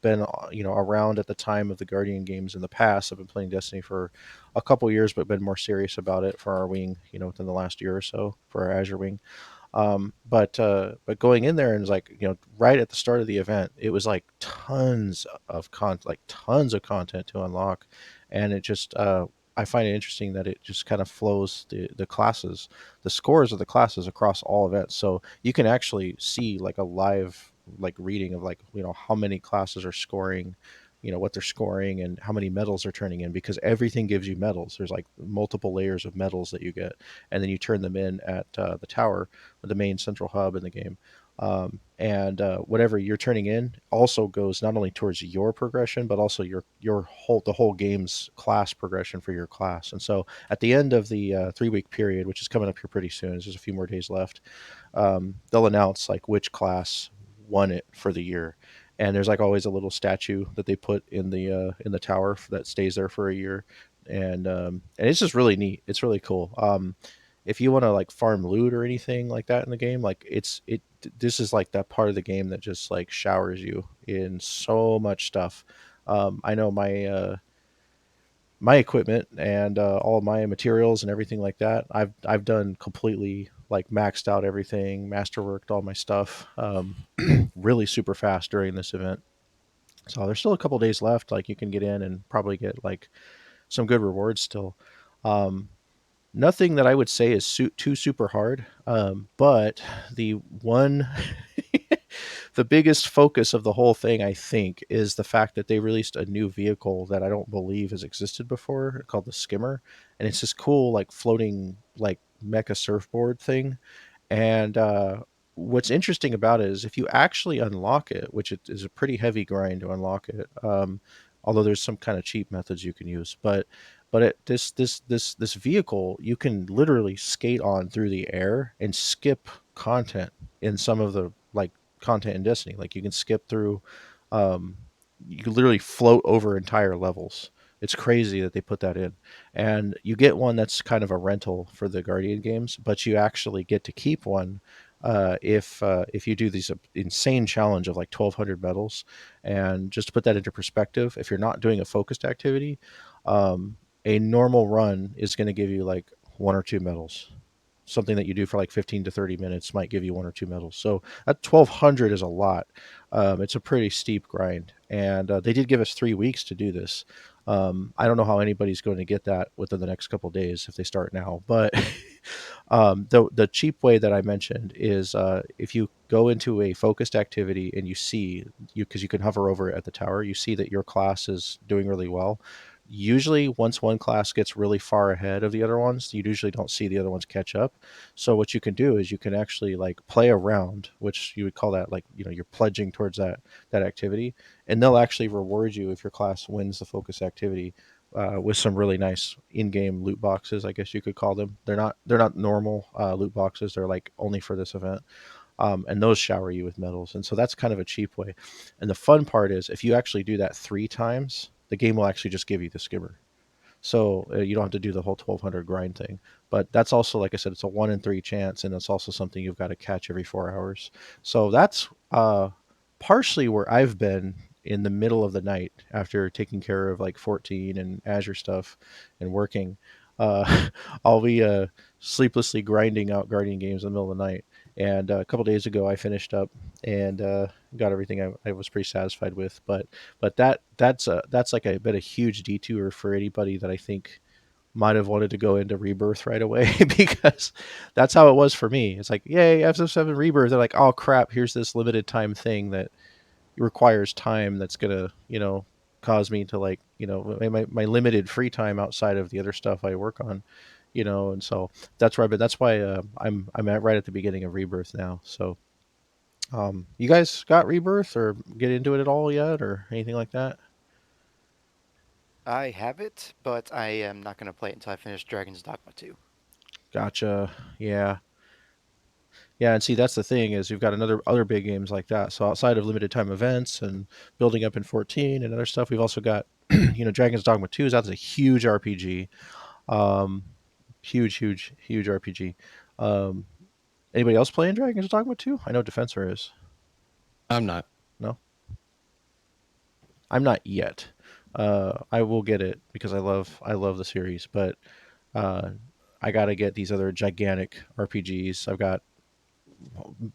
been around at the time of the Guardian games in the past. I've been playing Destiny for a couple years, but been more serious about it for our wing, within the last year or so for our Azure wing. But going in there and it was like, right at the start of the event, it was like tons of content to unlock, and it just I find it interesting that it just kind of flows the classes, the scores of the classes across all events, so you can actually see like a live like reading of like how many classes are scoring, what they're scoring and how many medals they're turning in, because everything gives you medals. There's like multiple layers of medals that you get, and then you turn them in at the tower, the main central hub in the game. And whatever you're turning in also goes not only towards your progression, but also the whole game's class progression for your class. And so at the end of the 3 week period, which is coming up here pretty soon, there's just a few more days left. They'll announce like which class won it for the year. And there's like always a little statue that they put in the tower that stays there for a year, and it's just really neat. It's really cool. If you want to like farm loot or anything like that in the game, like this is like that part of the game that just like showers you in so much stuff. I know my equipment and all of my materials and everything like that. I've done completely like maxed out everything, masterworked all my stuff, really super fast during this event. So there's still a couple days left. Like you can get in and probably get like some good rewards still. Um, Nothing that I would say is too super hard, but the one, the biggest focus of the whole thing, I think, is the fact that they released a new vehicle that I don't believe has existed before, called the Skimmer, and it's this cool like floating like mecha surfboard thing. And what's interesting about it is if you actually unlock it, which it is a pretty heavy grind to unlock it, although there's some kind of cheap methods you can use, this vehicle you can literally skate on through the air and skip content in some of the like content in Destiny. Like you can skip through, um, you can literally float over entire levels. It's crazy that they put that in, and you get one that's kind of a rental for the Guardian games, but you actually get to keep one if you do these insane challenge of like 1,200 medals. And just to put that into perspective, if you're not doing a focused activity, um, a normal run is going to give you like one or two medals. Something that you do for like 15 to 30 minutes might give you one or two medals. So that 1,200 is a lot. It's a pretty steep grind. And they did give us 3 weeks to do this. I don't know how anybody's going to get that within the next couple of days if they start now. But the cheap way that I mentioned is if you go into a focused activity and you see, because you can hover over it at the tower, you see that your class is doing really well. Usually once one class gets really far ahead of the other ones, you usually don't see the other ones catch up. So what you can do is you can actually like play around, which you would call that like, you're pledging towards that activity, and they'll actually reward you if your class wins the focus activity with some really nice in-game loot boxes, I guess you could call them. They're not normal loot boxes. They're like only for this event, and those shower you with medals. And so that's kind of a cheap way. And the fun part is if you actually do that 3 times, the game will actually just give you the skimmer. So you don't have to do the whole 1,200 grind thing. But that's also, like I said, it's a 1 in 3 chance, and it's also something you've got to catch every 4 hours. So that's partially where I've been in the middle of the night after taking care of like 14 and Azure stuff and working. I'll be sleeplessly grinding out Guardian games in the middle of the night. And a couple days ago, I finished up and got everything I was pretty satisfied with. But that's like a been a huge detour for anybody that I think might have wanted to go into Rebirth right away because that's how it was for me. It's like, yay, FF7 Rebirth. They're like, oh crap, here's this limited time thing that requires time that's gonna, cause me to like, my limited free time outside of the other stuff I work on, and so that's where I've been. That's why I'm at right at the beginning of Rebirth now. So You guys got Rebirth or get into it at all yet, or anything like that? I have it, but I am not going to play it until I finish Dragon's Dogma 2. Gotcha. Yeah. Yeah, and see that's the thing is you've got another other big games like that. So outside of limited time events and building up in 14 and other stuff, we've also got Dragon's Dogma 2 is that's a huge RPG. Um, huge RPG. Um, Anybody else playing Dragon's Dogma 2? I know Defensor is. I'm not. No, I'm not yet. I will get it because I love the series, but uh, I got to get these other gigantic RPGs. I've got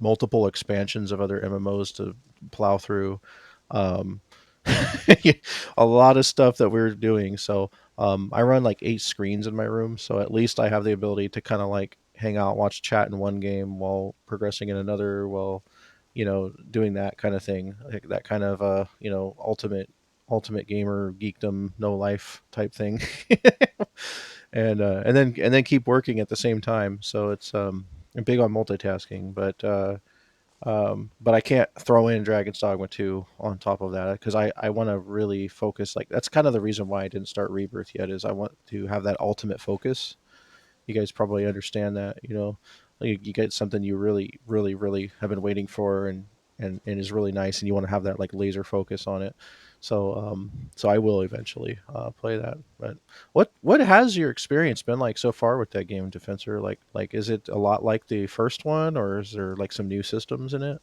multiple expansions of other MMOs to plow through. Um, a lot of stuff that we're doing. So I run like 8 screens in my room, so at least I have the ability to kind of like hang out, watch chat in one game while progressing in another, while doing that kind of thing, like that kind of ultimate gamer geekdom, no life type thing, and then keep working at the same time. So it's I'm big on multitasking, but I can't throw in Dragon's Dogma 2 on top of that because I want to really focus. Like that's kind of the reason why I didn't start Rebirth yet is I want to have that ultimate focus. You guys probably understand that, like you get something you really have been waiting for and is really nice, and you want to have that like laser focus on it. So I will eventually play that. But what has your experience been like so far with that game, Defensor? Like is it a lot like the first one, or is there like some new systems in it?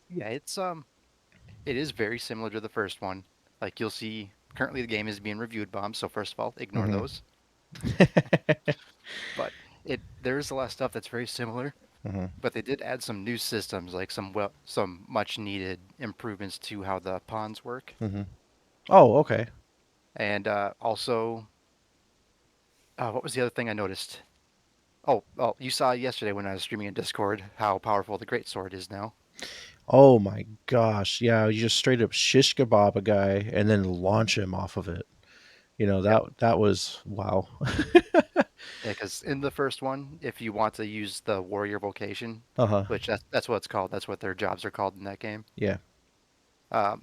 Yeah, it is very similar to the first one. Like you'll see, currently the game is being reviewed bombs, so first of all, ignore Mm-hmm. those. But there's a lot of stuff that's very similar. Mm-hmm. But they did add some new systems, like some much needed improvements to how the pawns work, Mm-hmm. Oh, okay. and also, what was the other thing I noticed? Oh, you saw yesterday when I was streaming in Discord how powerful the greatsword is now. Oh my gosh. Yeah, you just straight up shish kebab a guy and then launch him off of it. Yep. That was wow. Yeah, because in the first one, if you want to use the warrior vocation, Uh-huh. which that's what it's called, that's what their jobs are called in that game. Yeah. Um,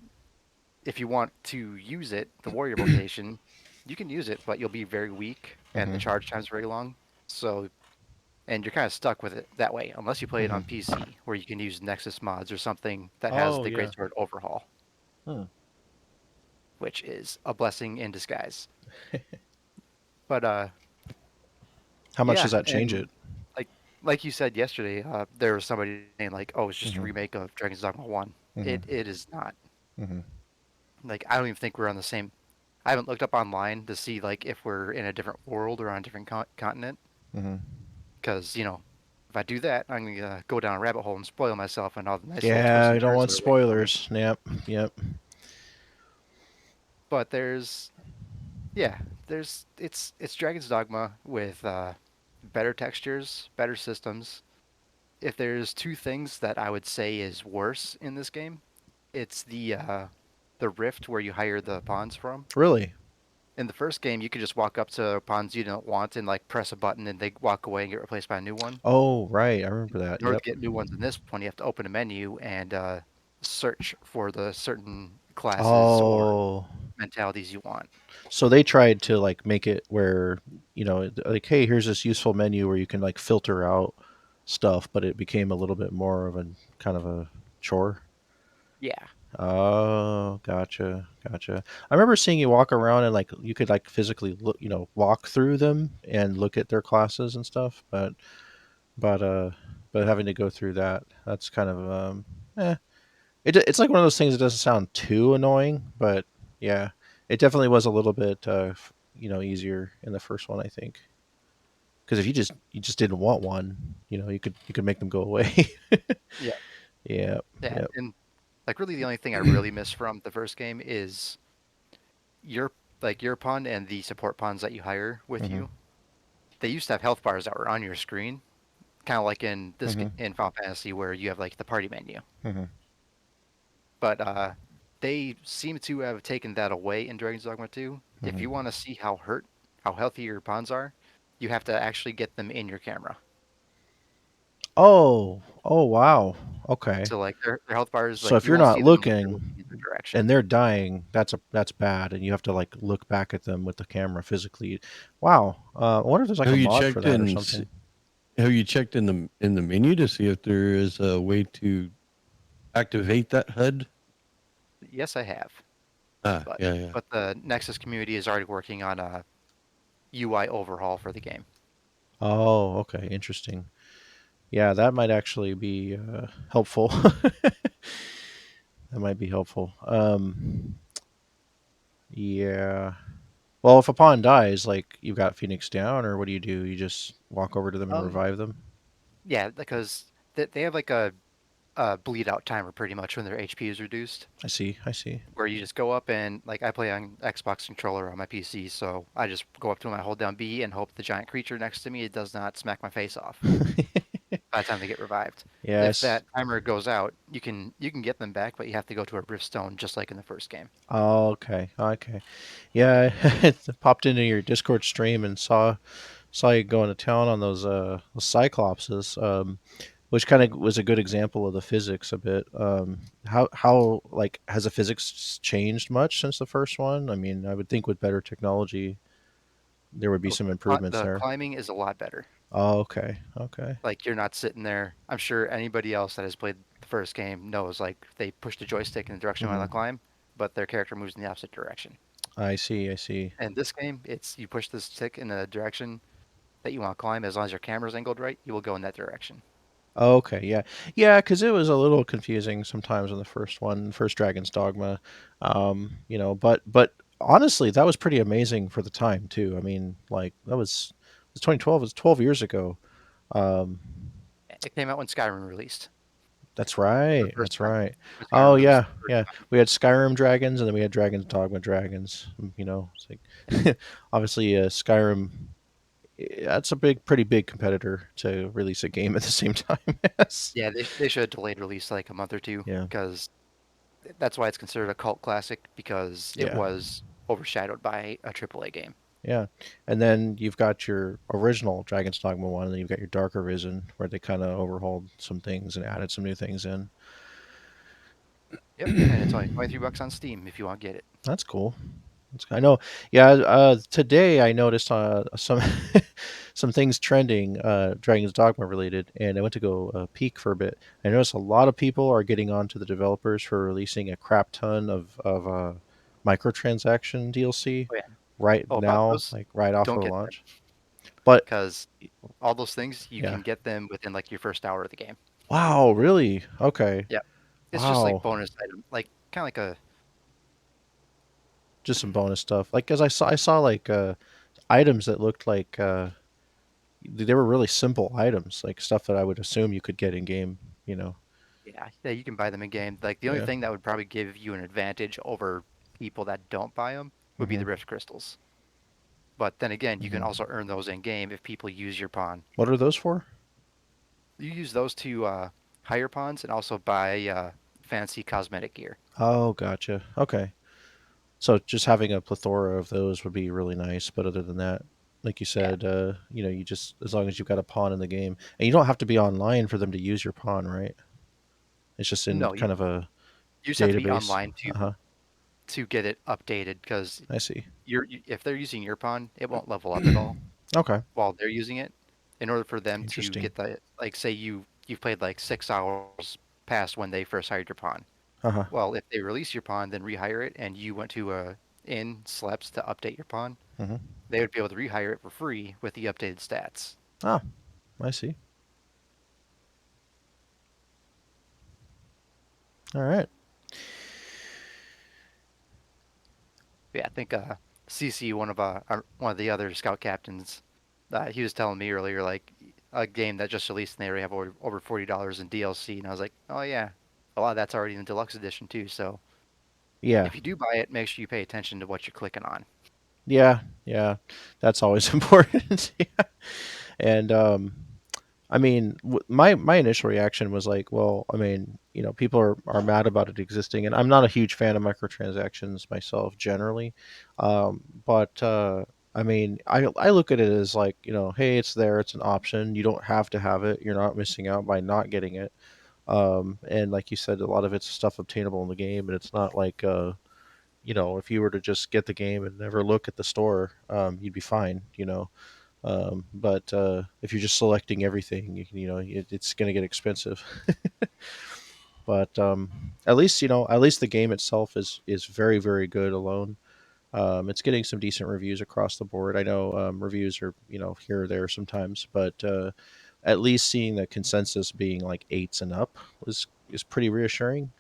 if you want to use it, the warrior vocation, you can use it, but you'll be very weak, and the Mm-hmm. charge time's very long. So, and you're kind of stuck with it that way, unless you play it on Mm-hmm. PC, where you can use Nexus mods or something that has Oh the yeah. Greatsword overhaul, Huh. which is a blessing in disguise. But How much does yeah, that change and it? like like you said yesterday, there was somebody saying like, "Oh, it's just a Mm-hmm. remake of Dragon's Dogma One." Mm-hmm. It is not. Mm-hmm. Like I don't even think we're on the same. I haven't looked up online to see like if we're in a different world or on a different continent. Mm-hmm. Because if I do that, I'm gonna go down a rabbit hole and spoil myself and all the nice little twists Yeah, I and don't turns want that are waiting for me. spoilers. Yep. Yep. But yeah, it's Dragon's Dogma with better textures, better systems. If there's two things that I would say is worse in this game, it's the rift where you hire the pawns from. Really? In the first game, you could just walk up to pawns you don't want and like press a button and they walk away and get replaced by a new one. Oh, right. I remember that. In order Yep. to get new ones in this one, you have to open a menu and search for the certain classes or Oh, mentalities you want. so they tried to like make it where, like, hey, here's this useful menu where you can like filter out stuff, but it became a little bit more of a kind of a chore. Yeah, Oh, gotcha, gotcha. I remember seeing you walk around and like you could like physically look, walk through them and look at their classes and stuff, but uh, but having to go through that's kind of eh. It's like one of those things that doesn't sound too annoying, but yeah, it definitely was a little bit easier in the first one, I think. Because if you just didn't want one, you could make them go away. yeah, Yeah, yeah. yeah. And like really, the only thing I really miss from the first game is your your pawn and the support pawns that you hire with Hmm. you. They used to have health bars that were on your screen, kind of like in Hmm. in Final Fantasy where you have like the party menu. Hmm. But they seem to have taken that away in Dragon's Dogma 2. If Hmm. you want to see how healthy your pawns are, you have to actually get them in your camera. Oh, Oh wow. Okay. So like their health bars, So like if you you're won't not see them unless you're looking looking in their and direction. they're dying, that's bad, and you have to like look back at them with the camera physically. Wow. I wonder if there's like Have a you mod for checked that or in? something. Have you checked in the menu to see if there is a way to activate that HUD? Yes, I have, Ah, but yeah, yeah. the Nexus community is already working on a UI overhaul for the game. Oh, okay, interesting. Yeah, that might actually be helpful. That might be helpful. Yeah. Well, if a pawn dies, like you've got Phoenix down, or what do? You just walk over to them and Um, revive them? yeah, because they have like a bleed out timer pretty much when their HP is reduced, I see. I see. where you just go up and like I play on Xbox controller on my PC, so I just go up to him, I hold down B and hope the giant creature next to me does not smack my face off by the time they get revived. If Yes. that timer goes out, you can get them back, but you have to go to a Riftstone just like in the first game. Oh, okay. Okay. Yeah, I popped into your Discord stream and saw you going to town on those Cyclopses, which kind of was a good example of the physics a bit. How like has the physics changed much since the first one? I mean, I would think with better technology there would be Oh, some improvements the there. climbing is a lot better. Oh, okay. Okay. Like you're not sitting there. I'm sure anybody else that has played the first game knows like they push the joystick in the direction they Hmm. want to climb, but their character moves in the opposite direction. I see. I see. And this game, it's you push the stick in the direction that you want to climb. As long as your camera's angled right, you will go in that direction. Okay, yeah, yeah, because it was a little confusing sometimes in the first one, first Dragon's Dogma, but honestly, that was pretty amazing for the time too. I mean, like it was 2012, it was 12 years ago. Um, It came out when Skyrim released that's for the right, first that's time. right. When Oh Skyrim released yeah, the first yeah. time. We had Skyrim dragons, and then we had Dragon's Dogma dragons. It's like obviously Skyrim. That's a pretty big competitor to release a game at the same time. Yes. Yeah, they should have delayed release like a month or two Yeah. because that's why it's considered a cult classic because it Yeah. was overshadowed by a AAA game. Yeah, and then you've got your original Dragon's Dogma one, and then you've got your Dark Arisen, where they kind of overhauled some things and added some new things in. Yep, and it's only $23 on Steam if you want to get it. That's cool. I know. Yeah. Today I noticed some some things trending, Dragon's Dogma related, and I went to go peek for a bit. I noticed a lot of people are getting onto the developers for releasing a crap ton of microtransaction DLC Oh yeah. right Oh, about now, those, like right off don't of the get them launch. But because all those things you yeah. can get them within like your first hour of the game. Wow, really? Okay. Yep. It's just like Wow. bonus item, like kind of like a Just some bonus stuff. Like, cause I saw like items that looked like they were really simple items, like stuff that I would assume you could get in game. You know. yeah, you can buy them in game. Like the only Yeah. thing that would probably give you an advantage over people that don't buy them would be Hmm. the Rift crystals. But then again, you can Hmm. also earn those in game if people use your pawn. What are those for? You use those to hire pawns and also buy fancy cosmetic gear. Oh, gotcha. Okay. So just having a plethora of those would be really nice. But other than that, like you Yeah. said, you just as long as you've got a pawn in the game, and you don't have to be online for them to use your pawn, right? It's just in No, kind of a you just have to be database. online Uh huh. to get it updated because I see. if they're using your pawn, it won't level up at all Okay. while they're using it. In order for them to Interesting. get the like, say you've played like 6 hours past when they first hired your pawn. Uh huh. Well, if they release your pawn, then rehire it, and you went to a inn sleps to update your pawn, Hmm. they would be able to rehire it for free with the updated stats. Ah, I see. All right. Yeah, I think CC, one of the other scout captains, he was telling me earlier like a game that just released and they already have over $40 in DLC, and I was like, oh yeah, a lot of that's already in the deluxe edition too. So Yeah. if you do buy it, make sure you pay attention to what you're clicking on. Yeah. Yeah. That's always important. Yeah. And I mean, my initial reaction was like, well, I mean, people are mad about it existing, and I'm not a huge fan of microtransactions myself generally, but I mean, I look at it as like, hey, it's there, it's an option. You don't have to have it. You're not missing out by not getting it. And like you said, a lot of it's stuff obtainable in the game, and it's not like if you were to just get the game and never look at the store, you'd be fine. But if you're just selecting everything, it's going to get expensive. But at least the game itself is very, very good alone. It's getting some decent reviews across the board. I know reviews are here or there sometimes, but at least seeing the consensus being like eights and up is pretty reassuring.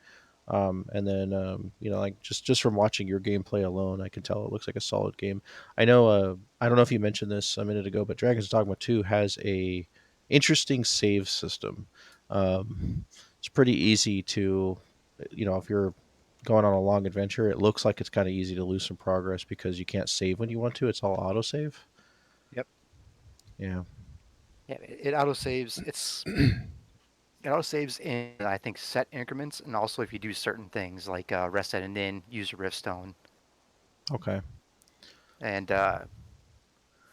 And then like just from watching your gameplay alone, I can tell it looks like a solid game. I know I don't know if you mentioned this a minute ago, but Dragon's Dogma 2 has a interesting save system. It's pretty easy to if you're going on a long adventure, it looks like it's kind of easy to lose some progress because you can't save when you want to. It's all autosave. Yep. Yeah. Yeah, it auto saves. It auto saves in I think set increments, and also if you do certain things like rest at an inn, use a riftstone, Okay. and I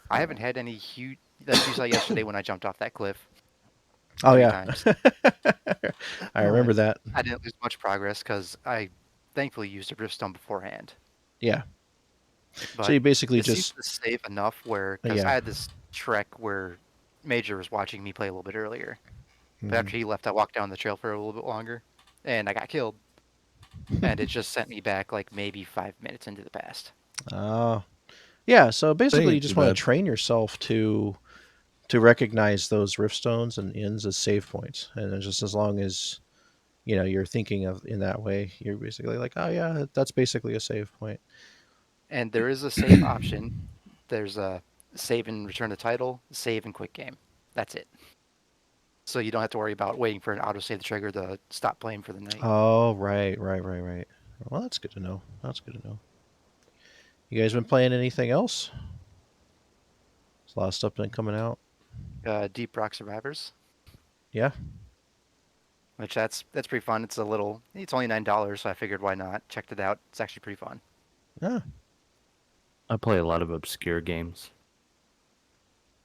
haven't had any huge. Like you saw yesterday when I jumped off that cliff Oh 30 yeah. times. I remember that. I didn't lose much progress because I thankfully used a riftstone beforehand. Yeah. So But you basically it seems just to save enough where because I yeah. had this trek where Major was watching me play a little bit earlier. But Mhm. after he left, I walked down the trail for a little bit longer, and I got killed. And it just sent me back like maybe 5 minutes into the past. Oh. Yeah, so basically you ain't too just want to bad. train yourself to recognize those rift stones and ends as save points. And then just as long as you're thinking of in that way, you're basically like, oh yeah, that's basically a save point. And there is a save option. There's a save and return the title, save and quick game. That's it. So you don't have to worry about waiting for an autosave to trigger to stop playing for the night. Oh, right, right, right, right. Well, that's good to know. That's good to know. You guys been playing anything else? There's a lot of stuff been coming out. Deep Rock Survivors, Yeah. which that's pretty fun. It's only $9, so I figured why not? Checked it out. It's actually pretty fun. Yeah. I play a lot of obscure games.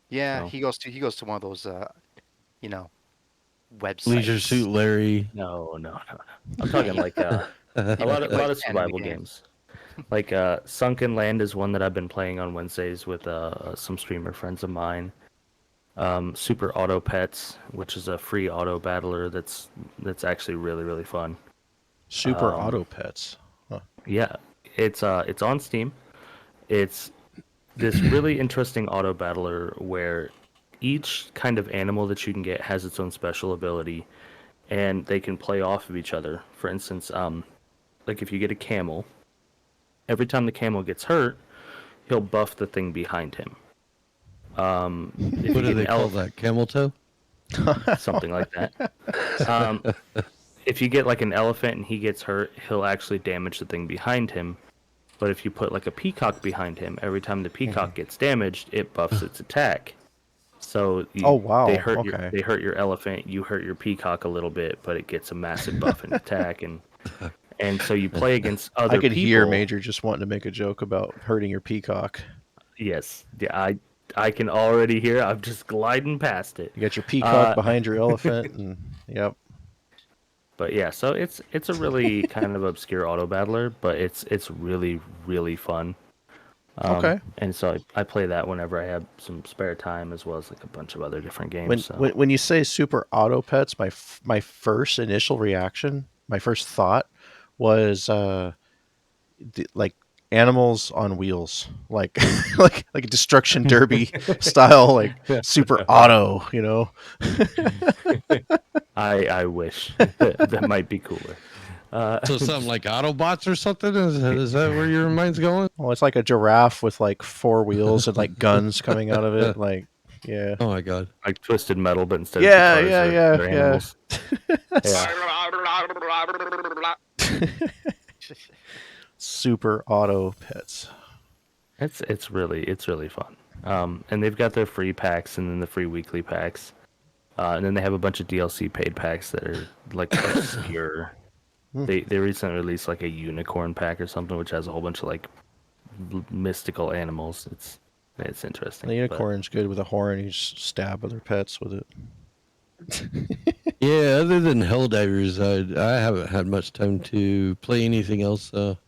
Yeah, So. he goes to one of those you know websites. Leisure Suit Larry. No. I'm talking like a lot of Like anime survival games. games. Like Sunken Land is one that I've been playing on Wednesdays with some streamer friends of mine. Super Auto Pets, which is a free auto battler that's actually really, really fun. Super Auto Pets. Huh. Yeah, it's on Steam. It's this really interesting auto battler where each kind of animal that you can get has its own special ability, and they can play off of each other. For instance, like if you get a camel, every time the camel gets hurt, he'll buff the thing behind him. If What you do get they an call elephant, that? Camel toe? something like that. Um, if you get like an elephant and he gets hurt, he'll actually damage the thing behind him. But if you put like a peacock behind him, every time the peacock gets damaged, it buffs its attack. So Oh wow. they hurt Okay. your elephant, you hurt your peacock a little bit, but it gets a massive buff in attack, and so you play against other I could people. hear Major just wanting to make a joke about hurting your peacock. Yes, yeah, I can already hear. I'm just gliding past it. You got your peacock behind your elephant, and yep. But yeah, so it's a really kind of obscure auto battler, but it's really, really fun. Okay. And so I play that whenever I have some spare time, as well as like a bunch of other different games. When So when you say Super Auto Pets, my first initial reaction, my first thought was like animals on wheels, like like a destruction derby style, like super auto, I wish that might be cooler. So something like Autobots or something? Is that where your mind's going? Well, it's like a giraffe with like four wheels and like guns coming out of it, like yeah. Oh my god. Like Twisted Metal, but instead Yeah, of the cars, yeah, they're yeah. animals. Yeah. Super Auto Pets. It's really fun. And they've got their free packs and then the free weekly packs. And then they have a bunch of DLC paid packs that are like obscure. They recently released like a unicorn pack or something, which has a whole bunch of like mystical animals. It's interesting. The but- unicorn's good with a horn. You just stab other pets with it. Yeah, other than Helldivers, I haven't had much time to play anything else. That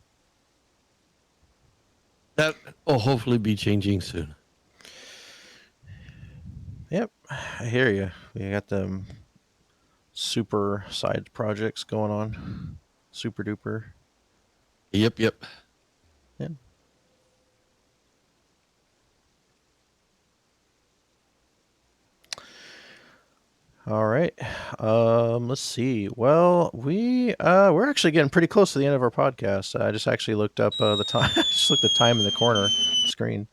will hopefully be changing soon. Yep, I hear you. We got them super side projects going on. Super duper. Yep. Yeah. All right. Let's see. Well, we're actually getting pretty close to the end of our podcast. I just actually looked up the time. Just looked the time in the corner screen.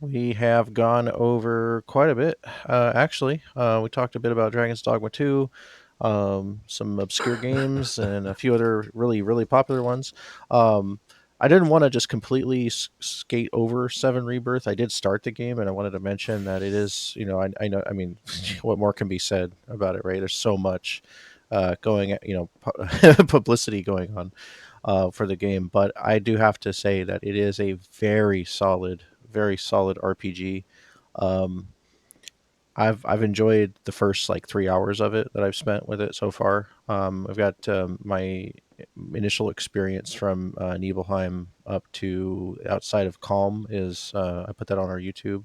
We have gone over quite a bit, actually. We talked a bit about Dragon's Dogma 2, some obscure games, and a few other really, really popular ones. I didn't want to just completely skate over 7 Rebirth. I did start the game, and I wanted to mention that it is, I know, I mean, what more can be said about it, right? There's so much going, publicity going on for the game. But I do have to say that it is a very solid RPG. Um, I've enjoyed the first like 3 hours of it that I've spent with it so far. I've got my initial experience from Nibelheim up to outside of Calm is I put that on our YouTube.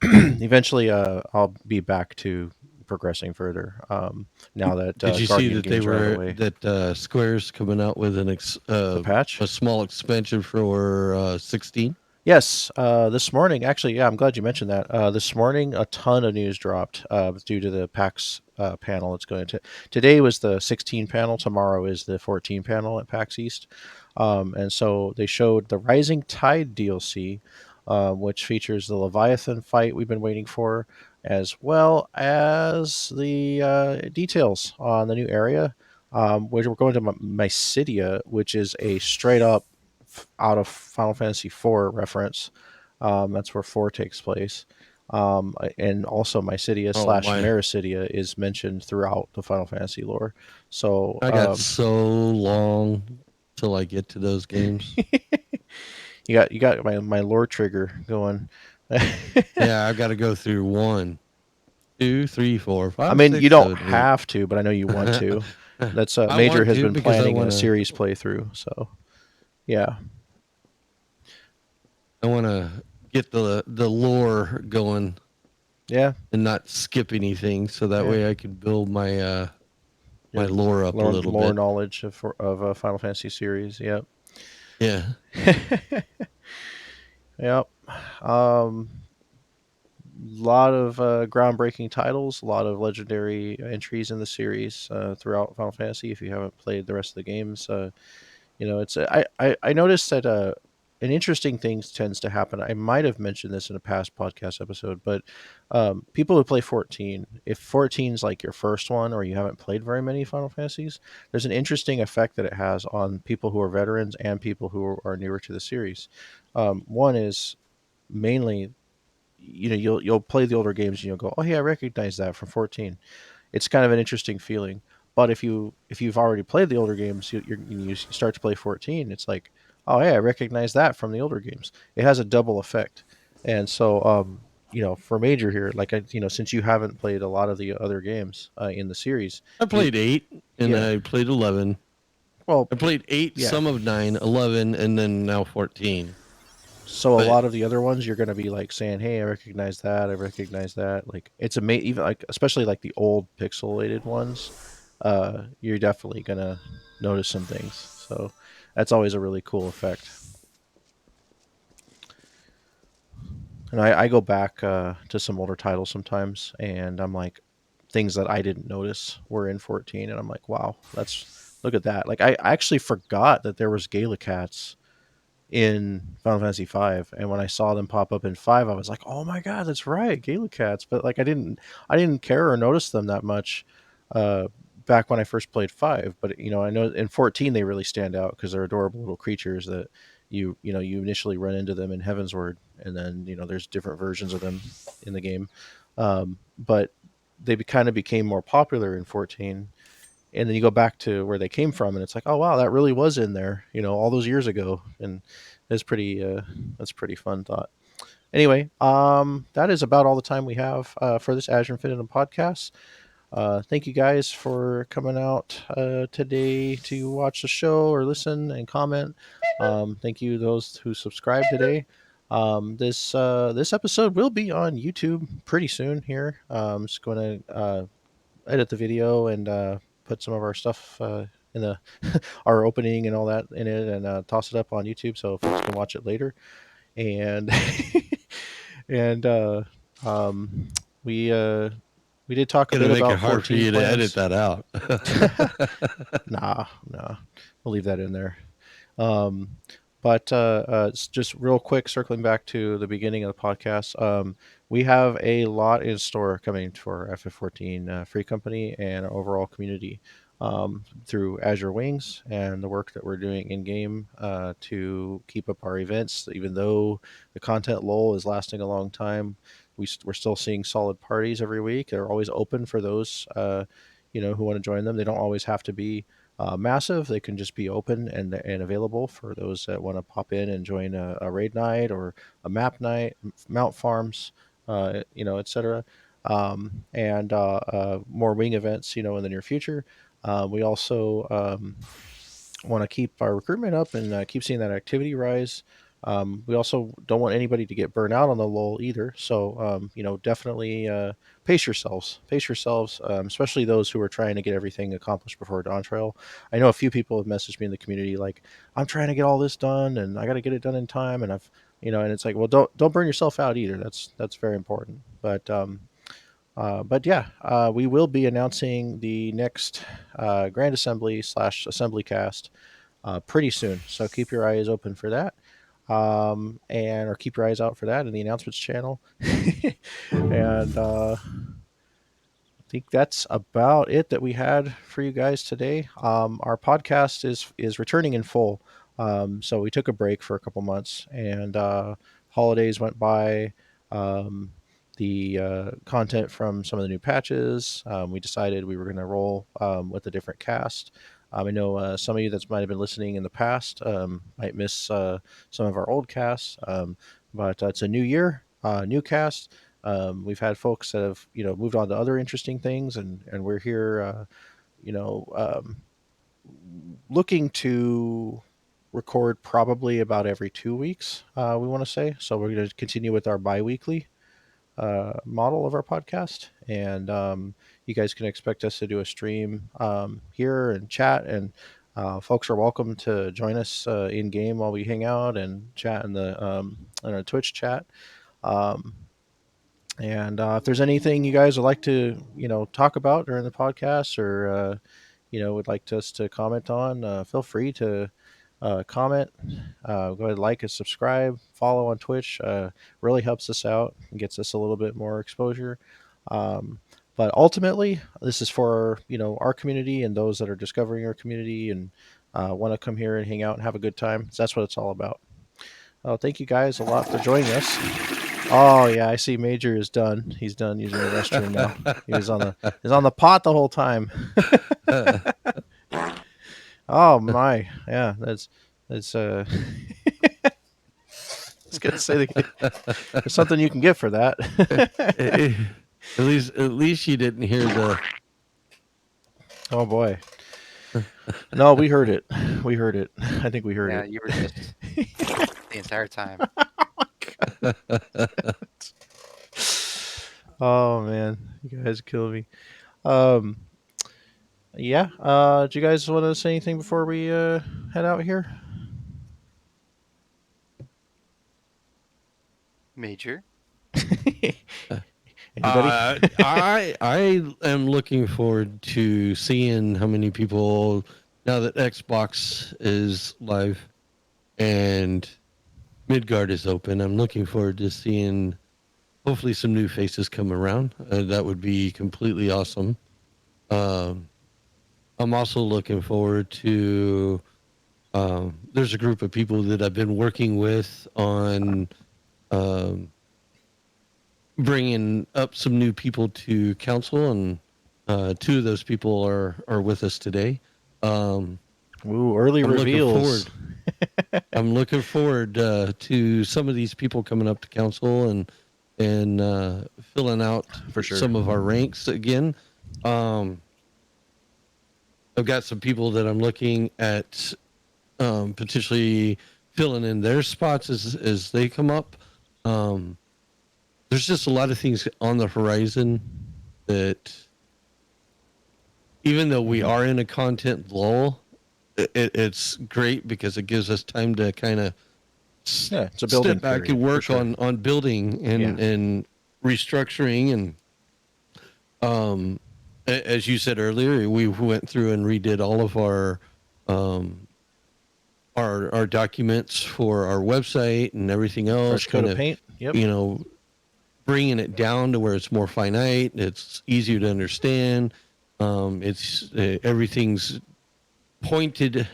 Eventually, I'll be back to progressing further. Now that Did you see Guardian that they games are out of the were way. that Square's coming out with The patch? a small expansion for 16? Yes, this morning, actually, yeah, I'm glad you mentioned that. This morning, a ton of news dropped due to the PAX panel. It's going to today was the 16 panel. Tomorrow is the 14 panel at PAX East, and so they showed the Rising Tide DLC, which features the Leviathan fight we've been waiting for, as well as the details on the new area. Which we're going to Mysidia, which is a straight up out of Final Fantasy IV reference. That's where 4 takes place. And also Mysidia Oh slash my! Mericidia is mentioned throughout the Final Fantasy lore. So I got so long till I get to those games. you got my lore trigger going. Yeah, I've got to go through 1, 2, 3, 4, I 5, mean, you 6, don't 7, 8. have to, but I know you want to. That's I Major want has to been because I planning want a to. series playthrough. So yeah, I want to get the lore going yeah, and not skip anything, so that yeah. way I can build my my Your lore up a little lore bit. knowledge of a Final Fantasy series. Yep. Yeah. Yep. Um, lot of groundbreaking titles, a lot of legendary entries in the series throughout Final Fantasy. If you haven't played the rest of the games, it's I noticed that an interesting thing tends to happen. I might have mentioned this in a past podcast episode, but people who play 14, if 14 is like your first one or you haven't played very many Final Fantasies, there's an interesting effect that it has on people who are veterans and people who are newer to the series. One is mainly, you'll play the older games and you'll go, oh yeah, I recognize that from 14. It's kind of an interesting feeling. But if you've already played the older games, you start to play 14, it's like, oh yeah, I recognize that from the older games. It has a double effect. And so for Major here, like since you haven't played a lot of the other games in the series, I played 8 and yeah, I played 11. well, I played 8, yeah. some of 9, 11, and then now 14. So a But lot of the other ones, you're going to be like saying, "Hey, I recognize that. I recognize that." Like it's even like especially like the old pixelated ones, you're definitely going to notice some things. So that's always a really cool effect. And I go back to some older titles sometimes, and I'm like, things that I didn't notice were in 14, and I'm like, wow, look at that. Like I actually forgot that there was Galacats in Final Fantasy V, and when I saw them pop up in 5, I was like, "Oh my god, that's right, Galacats!" But like, I didn't care or notice them that much uh, back when I first played 5. But I know in 14 they really stand out because they're adorable little creatures that you initially run into them in Heavensward, and then there's different versions of them in the game. But they kind of became more popular in 14, and then you go back to where they came from, and it's like, oh wow, that really was in there, all those years ago, and it's pretty. That's a pretty fun thought. Anyway, that is about all the time we have for this Azure Infinitum podcast. Thank you guys for coming out today to watch the show or listen and comment. Thank you those who subscribed today. This episode will be on YouTube pretty soon. Here, I'm just going to edit the video and put some of our stuff in the our opening and all that in it, and toss it up on YouTube so folks can watch it later. And and um, we we did talk a Gonna bit make it about hard for 14 you to edit plans. that out. Nah, we'll leave that in there. Um, but it's just real quick, circling back to the beginning of the podcast, we have a lot in store coming for FF14 Free Company and our overall community through Azure Wings and the work that we're doing in game to keep up our events. Even though the content lull is lasting a long time, we're still seeing solid parties every week. They're always open for those who want to join them. They don't always have to be massive. They can just be open and available for those that want to pop in and join a raid night or a map night, mount farms, etc. And more wing events, in the near future. We also want to keep our recruitment up and keep seeing that activity rise. We also don't want anybody to get burned out on the lull either. So, definitely pace yourselves. Pace yourselves, especially those who are trying to get everything accomplished before Dawn Trail. I know a few people have messaged me in the community like, I'm trying to get all this done and I got to get it done in time. And and it's like, well, don't burn yourself out either. That's very important. But yeah, we will be announcing the next Grand Assembly / Assembly Cast pretty soon. So keep your eyes open for that. And or keep your eyes out for that in the announcements channel. And I think that's about it that we had for you guys today. Our podcast is returning in full. So we took a break for a couple months, and holidays went by. Um, the content from some of the new patches, we decided we were going to roll with a different cast. I know some of you that might have been listening in the past might miss some of our old casts, but it's a new year, new cast. We've had folks that have moved on to other interesting things, and we're here, looking to record probably about every 2 weeks. We want to say so. We're going to continue with our bi-weekly model of our podcast, and you guys can expect us to do a stream here and chat, and folks are welcome to join us in game while we hang out and chat in our Twitch chat. And if there's anything you guys would like to talk about during the podcast, or would like us to comment on, feel free to comment. Go ahead, like and subscribe, follow on Twitch. Really helps us out and gets us a little bit more exposure. But ultimately, this is for our community and those that are discovering our community and want to come here and hang out and have a good time. So that's what it's all about. Thank you guys a lot for joining us. Oh yeah, I see. Major is done. He's done using the restroom now. He's on the pot the whole time. Oh my, yeah, that's I was gonna say there's something you can get for that. At least you didn't hear the. Oh boy. No, we heard it. We heard it. I think we heard Yeah, it. you were just the entire time. Oh man, you guys kill me. Um, yeah. Do you guys want to say anything before we head out here? Major. Anybody? I am looking forward to seeing how many people now that Xbox is live and Midgard is open. I'm looking forward to seeing hopefully some new faces come around. That would be completely awesome. I'm also looking forward to. There's a group of people that I've been working with on bringing up some new people to council, and Two of those people are with us today. Ooh, early I'm looking reveals. forward. I'm looking forward to some of these people coming up to council and filling out For sure. some of our ranks again. Um, I've got some people that I'm looking at potentially filling in their spots as they come up. There's just a lot of things on the horizon that, even though we are in a content lull, it's great because it gives us time to kind of Yeah, it's a building step back period, and for work sure. on building and restructuring. And as you said earlier, we went through and redid all of um, our documents for our website and everything else, Fresh coat kind of of, paint. Yep. you know, bringing it down to where it's more finite, it's easier to understand. It's everything's pointed.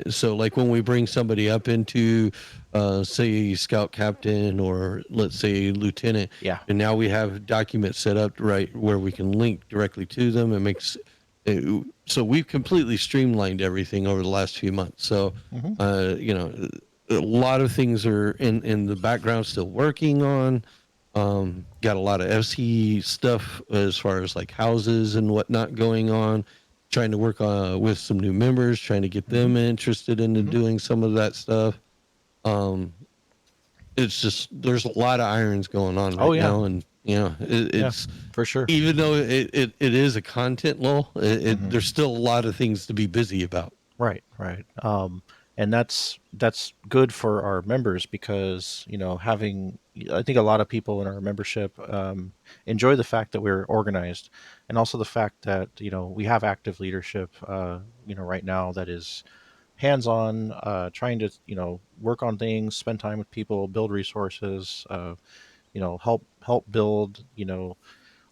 So like when we bring somebody up into say scout captain, or let's say lieutenant, Yeah. and now we have documents set up right where we can link directly to them. It makes so we've completely streamlined everything over the last few months. So a lot of things are in the background still working on. Got a lot of FC stuff as far as like houses and whatnot going on. Trying to work with some new members, trying to get them interested into doing some of that stuff. Um, it's just there's a lot of irons going on right now, and it's for sure. even though it is a content lull, there's still a lot of things to be busy about. Right. And that's good for our members because having I think a lot of people in our membership enjoy the fact that we're organized, and also the fact that we have active leadership right now that is hands-on, trying to work on things, spend time with people, build resources, help build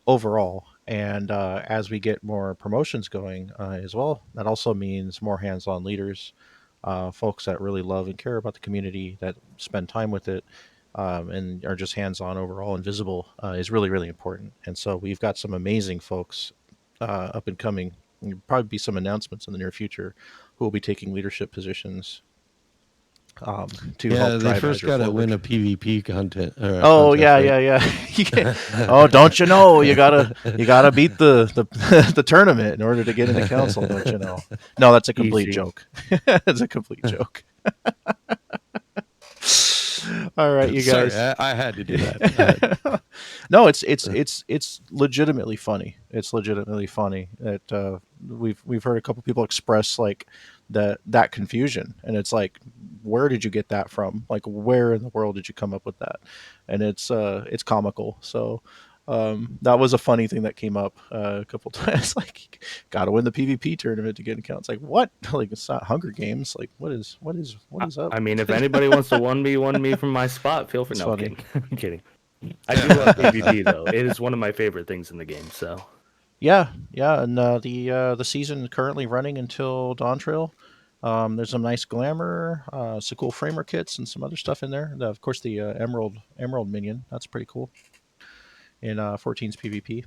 overall. And as we get more promotions going as well, that also means more hands-on leaders, folks that really love and care about the community, that spend time with it, and are just hands-on overall and visible, is really, really important. And so we've got some amazing folks up and coming. There'll probably be some announcements in the near future who will be taking leadership positions to help Yeah, they drive first Azure got to win forward. a PvP content or a Oh contest, yeah, right? yeah. Oh, don't you know? You gotta beat the the tournament in order to get into council. Don't you know? No, that's a complete Easy. joke. It's a complete joke. All right, you Sorry, guys. I had to do that. No, it's legitimately funny. It's legitimately funny that we've heard a couple people express like that confusion, and it's like, where did you get that from? Like, where in the world did you come up with that? And it's comical. So that was a funny thing that came up a couple times. Like, got to win the PvP tournament to get an account. It's like, what? Like, it's not Hunger Games. Like, what is up? I mean, if anybody wants to 1v1 me from my spot, feel free. It's No, I'm funny. kidding. I'm kidding. I do love PvP though. It is one of my favorite things in the game. So Yeah, and the season currently running until Dawn Trail. There's some nice glamour, some cool framer kits, and some other stuff in there. Of course, the Emerald minion. That's pretty cool. In 14's PvP.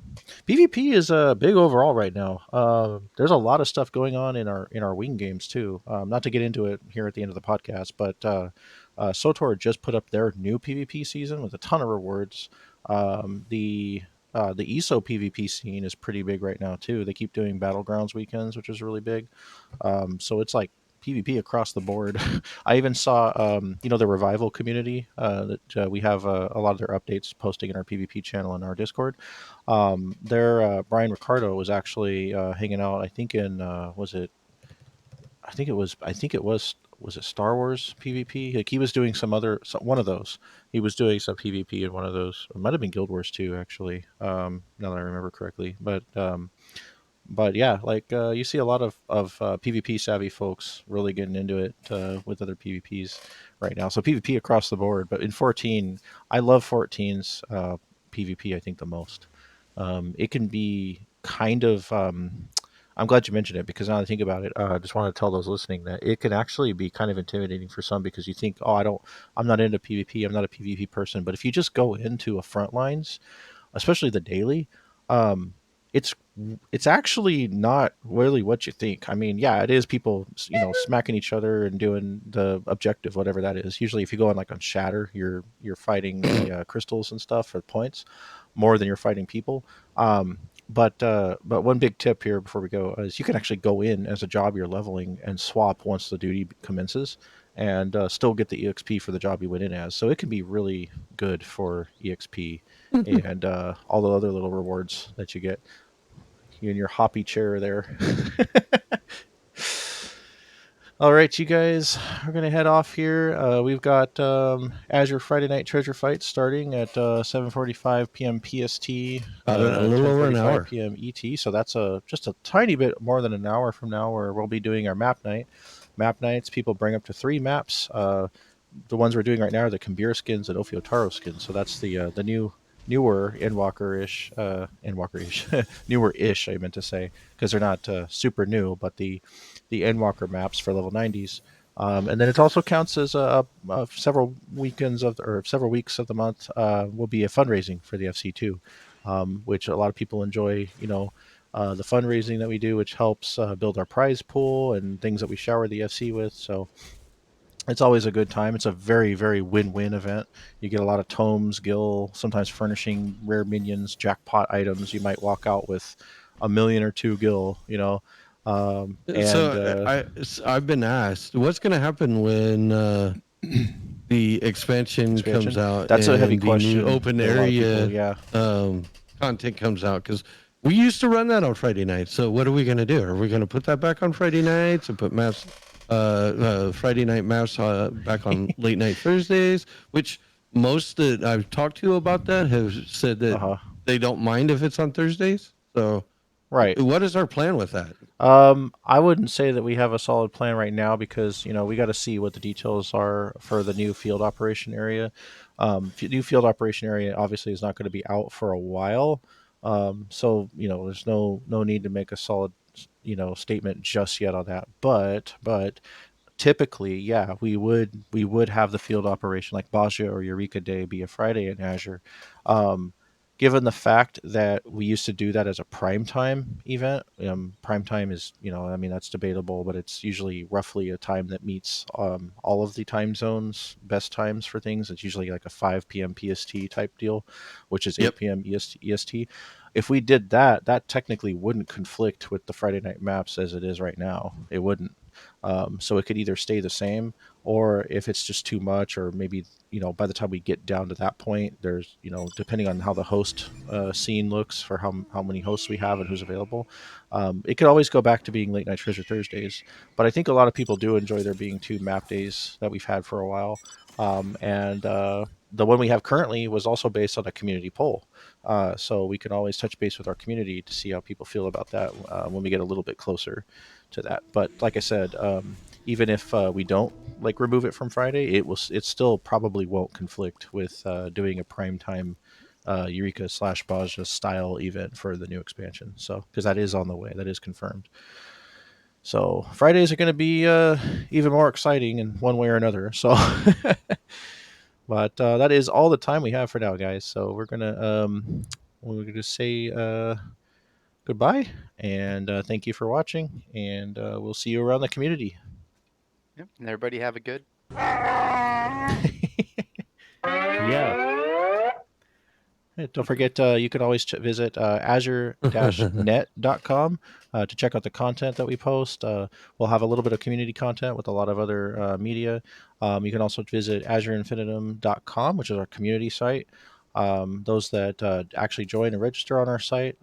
PvP is big overall right now. There's a lot of stuff going on in our wing games too. Not to get into it here at the end of the podcast, but SOTOR just put up their new PvP season with a ton of rewards. The ESO PvP scene is pretty big right now too. They keep doing battlegrounds weekends, which is really big. So it's like PvP across the board. I even saw, the revival community that we have a lot of their updates posting in our PvP channel and our Discord. There, Brian Ricardo was actually hanging out. I think in was it? Was it Star Wars PvP? Like he was doing one of those. He was doing some PvP in one of those. It might have been Guild Wars 2 actually. Now that I remember correctly, but yeah, like you see a lot of PvP savvy folks really getting into it with other PvPs right now. So PvP across the board. But in 14, I love 14's PvP. I think the most. It can be kind of. I'm glad you mentioned it because now that I think about it, I just want to tell those listening that it can actually be kind of intimidating for some because you think, oh, I'm not into PvP. I'm not a PvP person. But if you just go into a front lines, especially the daily, it's it's actually not really what you think. I mean, yeah, it is people, smacking each other and doing the objective, whatever that is. Usually, if you go on like on Shatter, you're fighting the crystals and stuff for points more than you're fighting people. Um, but one big tip here before we go is you can actually go in as a job you're leveling and swap once the duty commences, and still get the EXP for the job you went in as. So it can be really good for EXP and all the other little rewards that you get. You in your hoppy chair there. All right, you guys, we're gonna head off here. We've got Azure Friday Night Treasure Fight starting at 7:45 p.m. PST, About a little over an 10:45 hour. p.m. ET. So that's just a tiny bit more than an hour from now, where we'll be doing our map night. Map nights, people bring up to 3 maps. The ones we're doing right now are the Kambira skins and Ophiotaro skins. So that's the newer Endwalker-ish, newer-ish, I meant to say, because they're not super new, but the Endwalker maps for level 90s. And then it also counts as several weekends or several weeks of the month will be a fundraising for the FC2, which a lot of people enjoy. The fundraising that we do, which helps build our prize pool and things that we shower the FC with. So it's always a good time. It's a very, very win-win event. You get a lot of tomes, gil, sometimes furnishing rare minions, jackpot items. You might walk out with a million or two gil, and I've been asked what's going to happen when the expansion comes expansion. out That's a heavy and the new question open that a lot of people, area yeah. content comes out, because we used to run that on Friday nights. So what are we going to do? Are we going to put that back on Friday nights and put maps, Friday night maps back on late night Thursdays? Which most that I've talked to about that have said that they don't mind if it's on Thursdays. So Right. what is our plan with that? I wouldn't say that we have a solid plan right now because we got to see what the details are for the new field operation area. New field operation area obviously is not going to be out for a while, so there's no need to make a solid statement just yet on that. But typically, yeah, we would have the field operation like Baja or Eureka Day be a Friday in Azure. Um, Given the fact that we used to do that as a prime time event, prime time is I mean that's debatable, but it's usually roughly a time that meets all of the time zones, best times for things. It's usually like a 5 p.m. PST type deal, which is 8 p.m. EST. If we did that, that technically wouldn't conflict with the Friday night maps as it is right now. It wouldn't. So it could either stay the same, or if it's just too much, or maybe by the time we get down to that point, there's depending on how the host scene looks for how many hosts we have and who's available, it could always go back to being late night treasure Thursdays. But I think a lot of people do enjoy there being 2 map days that we've had for a while, and the one we have currently was also based on a community poll. So we can always touch base with our community to see how people feel about that when we get a little bit closer to that. But like I said, even if we don't remove it from Friday, it still probably won't conflict with doing a primetime Eureka / Baja style event for the new expansion. So because that is on the way, that is confirmed. So Fridays are going to be even more exciting in one way or another. So, but that is all the time we have for now, guys. So we're gonna say goodbye and thank you for watching, and we'll see you around the community. Yep. And everybody have a good. Yeah. Don't forget, you can always visit azure-net.com to check out the content that we post. We'll have a little bit of community content with a lot of other media. You can also visit azureinfinitum.com, which is our community site. Those that actually join and register on our site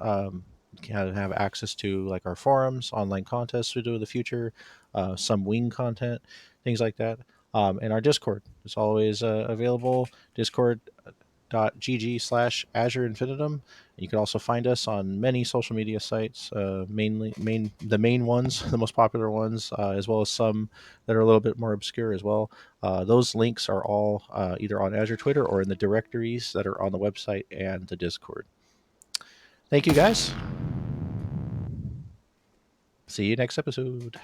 can have access to our forums, online contests we do in the future, some wing content, things like that. And our Discord is always available. Discord.gg/Azure Infinitum. You can also find us on many social media sites, the main ones, the most popular ones, as well as some that are a little bit more obscure as well. Those links are all either on Azure Twitter or in the directories that are on the website and the Discord. Thank you, guys. See you next episode.